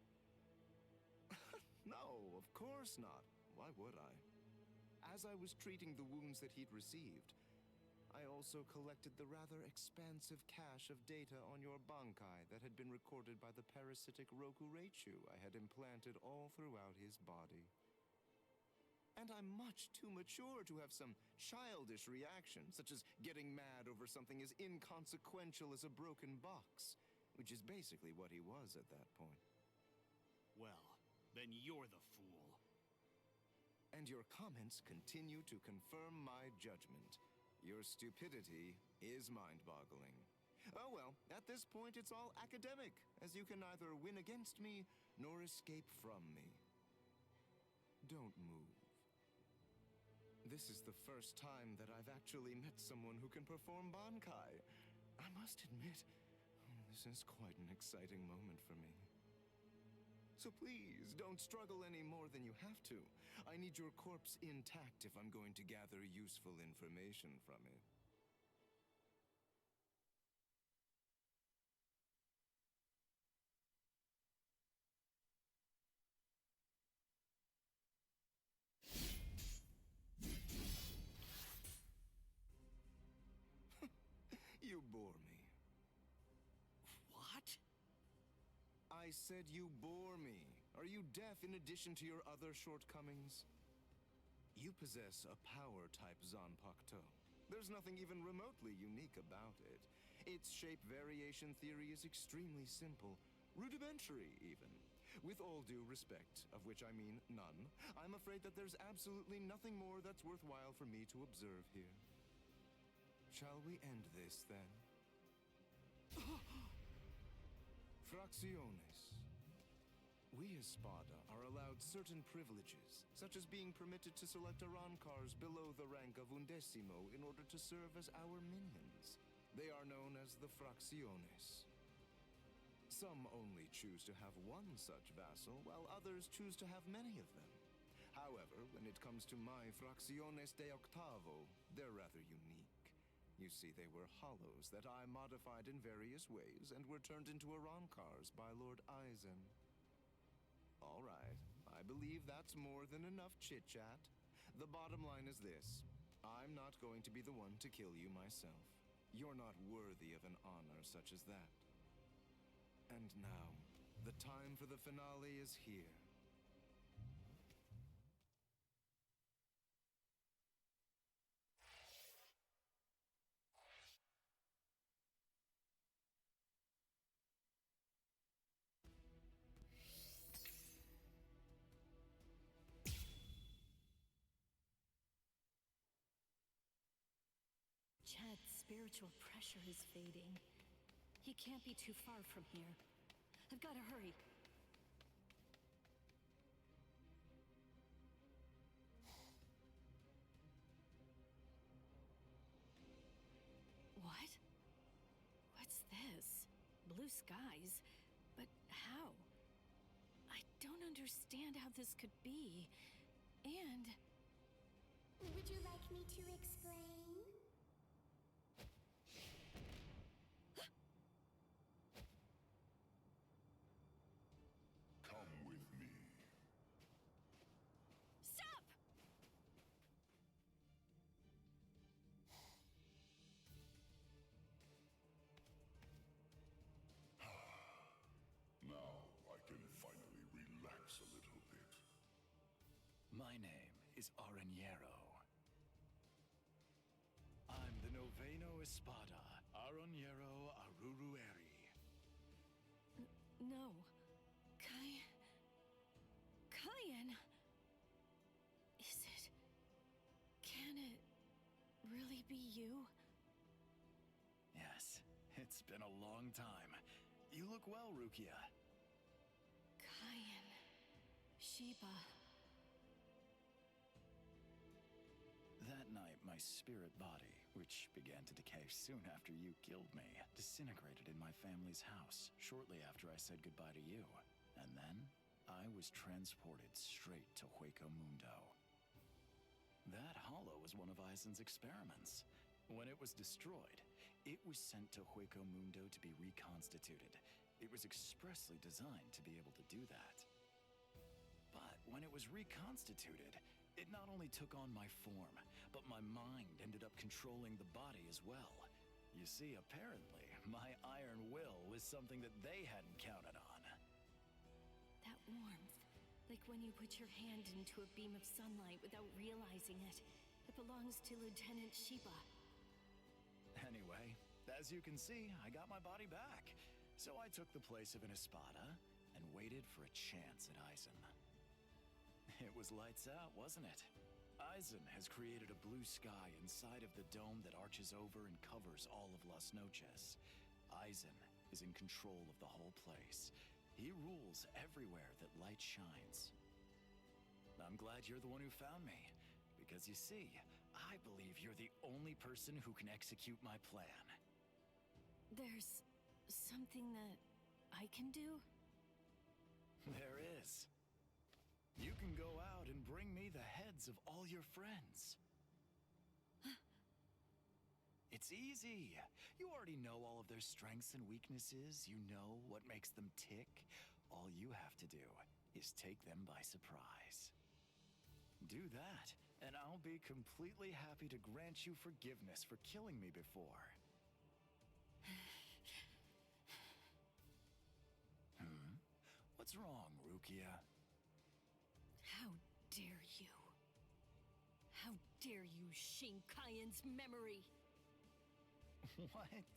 No, of course not. Why would I? As I was treating the wounds that he'd received, I also collected the rather expansive cache of data on your Bankai that had been recorded by the parasitic Roku Reichu I had implanted all throughout his body. And I'm much too mature to have some childish reaction, such as getting mad over something as inconsequential as a broken box, which is basically what he was at that point. Well, then you're the fool. And your comments continue to confirm my judgment. Your stupidity is mind-boggling. Oh well, at this point it's all academic, as you can neither win against me nor escape from me. Don't move. This is the first time that I've actually met someone who can perform Bankai. I must admit, this is quite an exciting moment for me. So please, don't struggle any more than you have to. I need your corpse intact if I'm going to gather useful information from it. You bore me. What? I said you bore me. Are you deaf in addition to your other shortcomings? You possess a power type Zanpakutō. There's nothing even remotely unique about it. Its shape variation theory is extremely simple, rudimentary even. With all due respect, of which I mean none, I'm afraid that there's absolutely nothing more that's worthwhile for me to observe here. Shall we end this, then? Fracciones. We as Spada are allowed certain privileges, such as being permitted to select Arancars below the rank of Undecimo in order to serve as our minions. They are known as the Fracciones. Some only choose to have one such vassal, while others choose to have many of them. However, when it comes to my Fracciones de Octavo, they're rather unique. You see, they were hollows that I modified in various ways and were turned into Arancars by Lord Aizen. All right, I believe that's more than enough chit-chat. The bottom line is this. I'm not going to be the one to kill you myself. You're not worthy of an honor such as that. And now, the time for the finale is here. Chad's spiritual pressure is fading. He can't be too far from here. I've got to hurry. What? What's this? Blue skies? But how? I don't understand how this could be. And... Would you like me to explain? Come with me. Stop! Now I can finally relax a little bit. My name is Aranjero. I'm the Noveno Espada, Aranjero Arurueri. No. Kyan? Is it... Can it really be you? Yes, it's been a long time. You look well, Rukia. Kyan... Sheba... That night, my spirit body, which began to decay soon after you killed me, disintegrated in my family's house shortly after I said goodbye to you. And then, I was transported straight to Hueco Mundo. That hollow was one of Aizen's experiments. When it was destroyed, it was sent to Hueco Mundo to be reconstituted. It was expressly designed to be able to do that. But when it was reconstituted, it not only took on my form, but my mind ended up controlling the body as well. You see, apparently, my iron will was something that they hadn't counted on. That warmth, like like when you put your hand into a beam of sunlight without realizing it. It belongs to Lieutenant Shiba. Anyway, as you can see, I got my body back. So I took the place of an Espada and waited for a chance at Aizen. It was lights out, wasn't it? Aizen has created a blue sky inside of the dome that arches over and covers all of Las Noches. Aizen is in control of the whole place. He rules everywhere that light shines. I'm glad you're the one who found me, because you see, I believe you're the only person who can execute my plan. There's something that I can do? There is. You can go out and bring me the heads of all your friends. It's easy. You already know all of their strengths and weaknesses. You know what makes them tick. All you have to do is take them by surprise. Do that, and I'll be completely happy to grant you forgiveness for killing me before. What's wrong, Rukia? How dare you? How dare you Shinkayen's memory? What?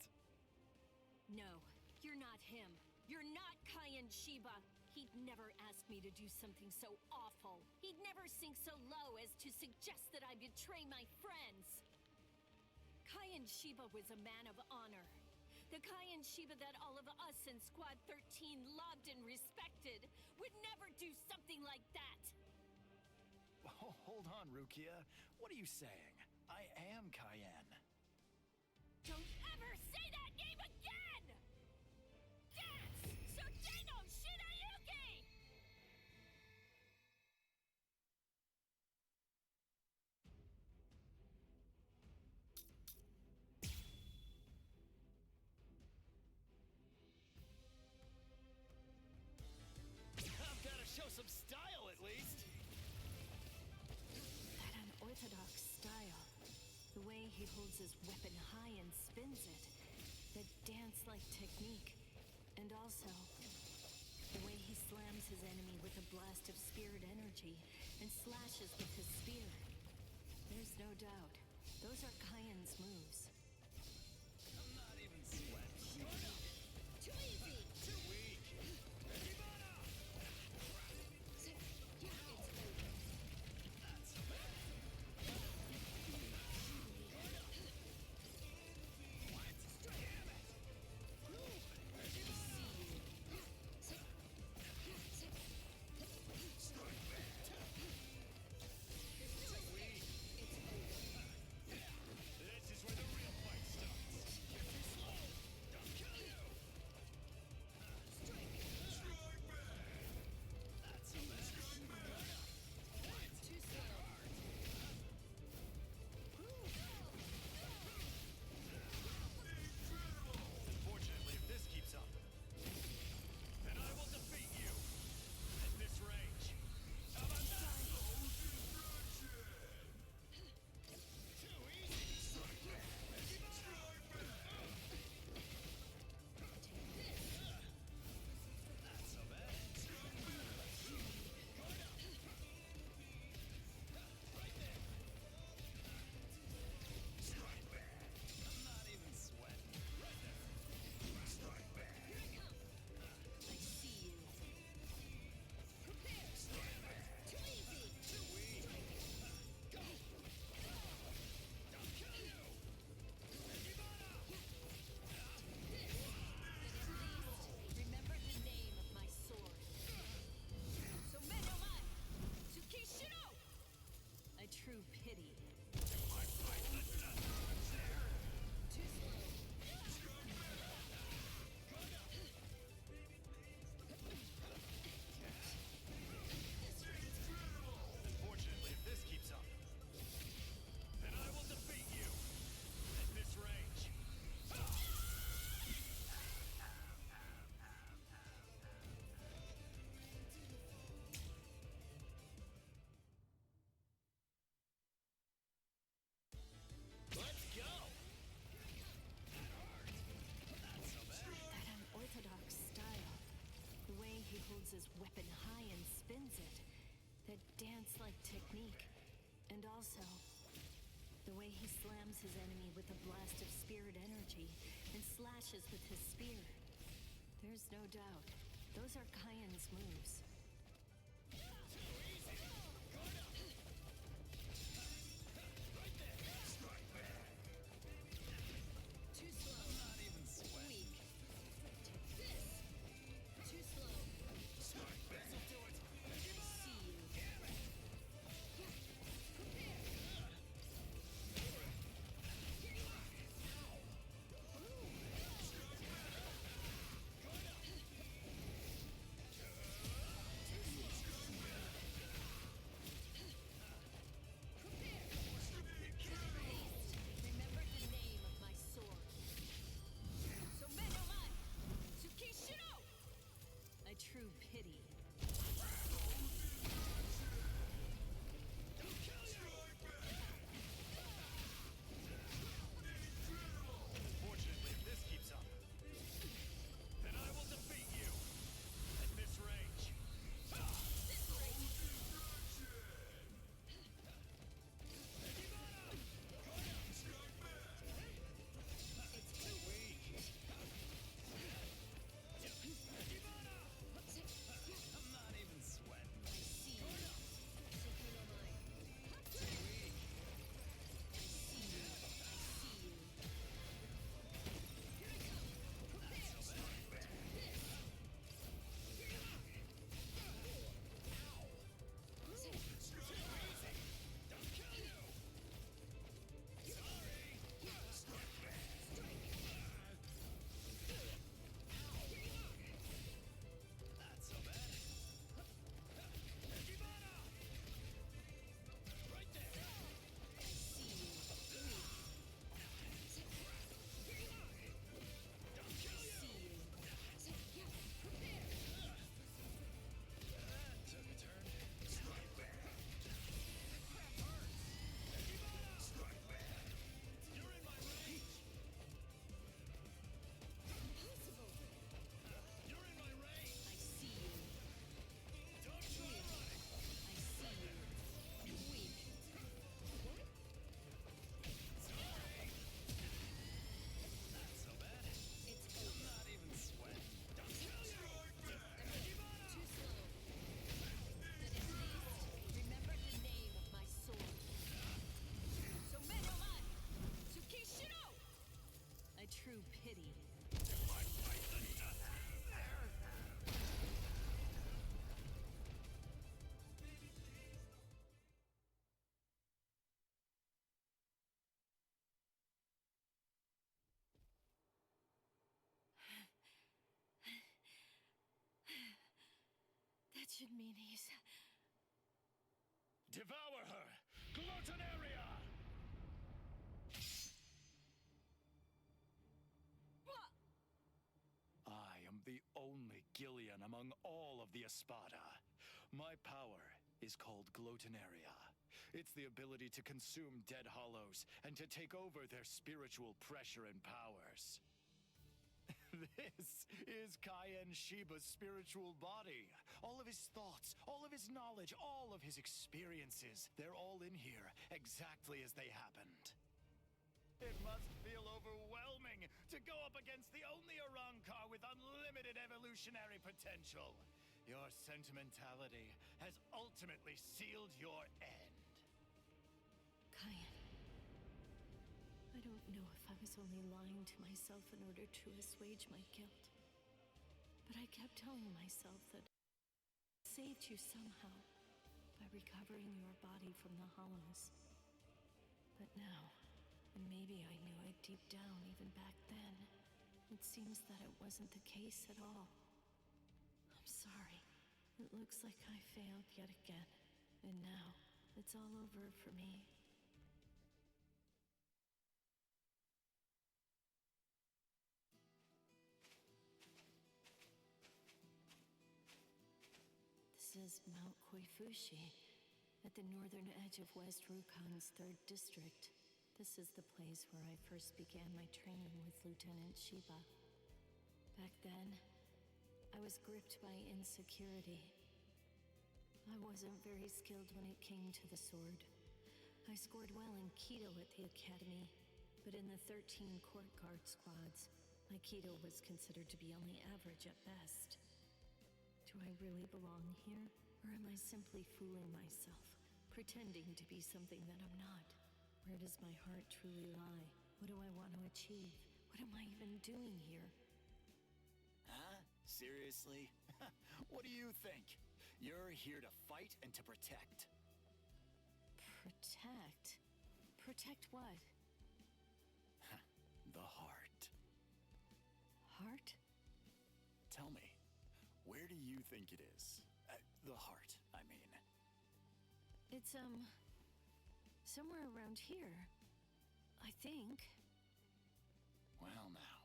No, you're not him. You're not Kaien Shiba. He'd never ask me to do something so awful. He'd never sink so low as to suggest that I betray my friends. Kaien Shiba was a man of honor. The Kaien Shiba that all of us in Squad 13 loved and respected would never do something like that. Oh, hold on, Rukia. What are you saying? I am Kaien. Don't ever say that name again! That's Sudeno Shinayuki! I've got to show some style at least. That unorthodox style. The way he holds his weapon high and spins it. That dance-like technique. And also, the way he slams his enemy with a blast of spirit energy and slashes with his spear. There's no doubt. Those are Kaien's moves. I'm not even sweating. Too easy! Too weak! True pity. Unfortunately, if this keeps up, then I will defeat you at this range. That unorthodox style. The way he holds his weapon high and spins it. That dance-like technique. And also, the way he slams his enemy with a blast of spirit energy and slashes with his spear. There's no doubt, those are Kyan's moves. Too slow. I'm not even sweating. Weak. This. Too slow. This'll do it. See you. Remember the name of my sword. So Menomon! Tsukishiro! A true pity. Unfortunately, if this keeps up, then I will defeat you at this range. I'm not even sweating. See you. Not so bad. Right there. Took a turn. You're in my range. You're in my range. I see you. Don't try running. I see you. Weak. Sorry. Not so bad. I'm not even sweating. Too slow. Then at least remember the name of my sword. So Menomon! Tsukishiro! A true pity. That should mean he's... Devour her! Gluttonaria! I am the only Gillian among all of the Espada. My power is called Gluttonaria. It's the ability to consume dead hollows and to take over their spiritual pressure and powers. This is Cayenne Shiba's spiritual body. All of his thoughts, all of his knowledge, all of his experiences, they're all in here, exactly as they happened. It must feel overwhelming to go up against the only Arrancar with unlimited evolutionary potential. Your sentimentality has ultimately sealed your end. Kyan. I don't know if I was only lying to myself in order to assuage my guilt. But I kept telling myself that I saved you somehow by recovering your body from the hollows. But now, and maybe I knew it deep down even back then, it seems that it wasn't the case at all. I'm sorry. It looks like I failed yet again. And now, it's all over for me. This is Mount Koifushi, at the northern edge of West Rukan's 3rd district. This is the place where I first began my training with Lieutenant Shiba. Back then, I was gripped by insecurity. I wasn't very skilled when it came to the sword. I scored well in Kido at the academy, but in the 13 court guard squads, my Kido was considered to be only average at best. Do I really belong here? Or am I simply fooling myself, pretending to be something that I'm not? Where does my heart truly lie? What do I want to achieve? What am I even doing here? Huh? Seriously? What do you think? You're here to fight and to protect. Protect? Protect what? The heart. Heart? Tell me, where do you think it is? The heart, I mean. It's, somewhere around here. I think. Well now,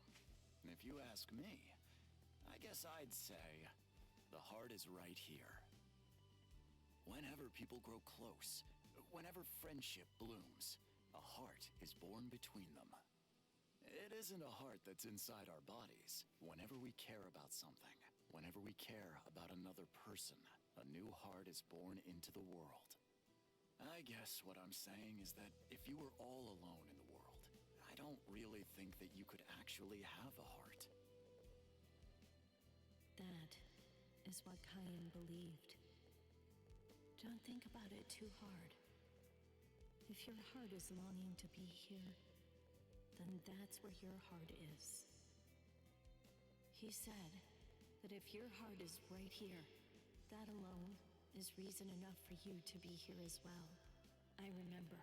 if you ask me, I guess I'd say the heart is right here. Whenever people grow close, whenever friendship blooms, a heart is born between them. It isn't a heart that's inside our bodies. Whenever we care about something, whenever we care about another person, a new heart is born into the world. I guess what I'm saying is that if you were all alone in the world, I don't really think that you could actually have a heart. That is what Kayan believed. Don't think about it too hard. If your heart is longing to be here, then that's where your heart is. He said that if your heart is right here, that alone is reason enough for you to be here as well. I remember.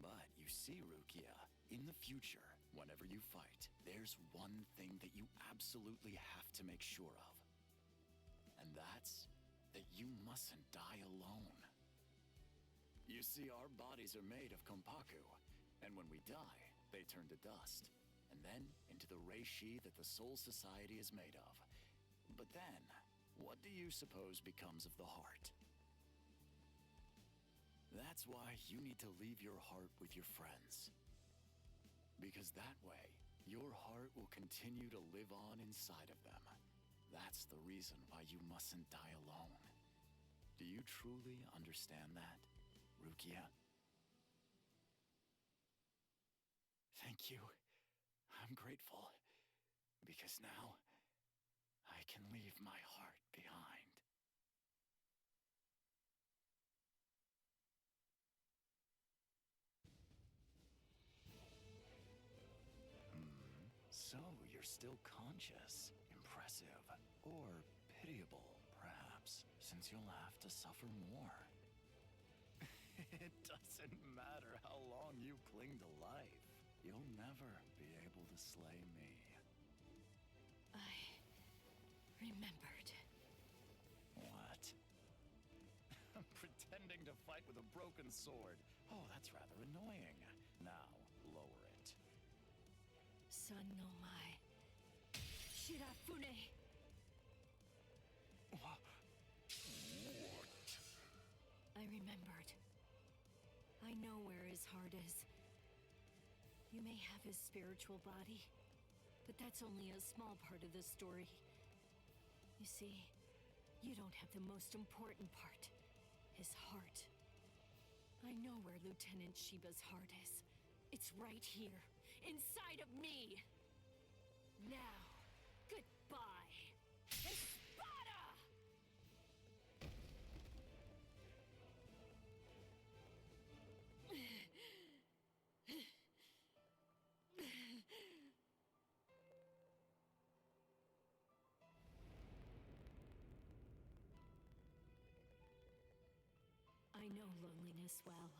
But you see, Rukia, in the future, whenever you fight, there's one thing that you absolutely have to make sure of. And that's that you mustn't die alone. You see, our bodies are made of kompaku, and when we die, they turn to dust, and then into the reishi that the Soul Society is made of. But then, what do you suppose becomes of the heart? That's why you need to leave your heart with your friends. Because that way, your heart will continue to live on inside of them. That's the reason why you mustn't die alone. Do you truly understand that, Rukia? Thank you. I'm grateful. Because now, I can leave my heart behind. So you're still conscious. Impressive. Or pitiable, perhaps, since you'll have to suffer more. It doesn't matter how long you cling to life. You'll never be able to slay me. I remembered. What? Pretending to fight with a broken sword. Oh, that's rather annoying. Now, lower it. Son no Mai. Shirafune! What? I remembered. I know where his heart is. You may have his spiritual body, but that's only a small part of the story. You see, you don't have the most important part, his heart. I know where Lieutenant Shiba's heart is. It's right here, inside of me. Now, goodbye. Espada! I know loneliness well.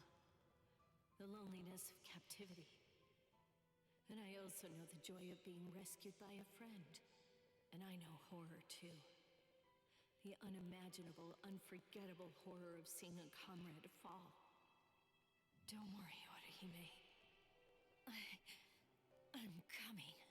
The loneliness of captivity. And I also know the joy of being rescued by a friend. And I know horror too. The unimaginable, unforgettable horror of seeing a comrade fall. Don't worry, Orihime. I'm coming.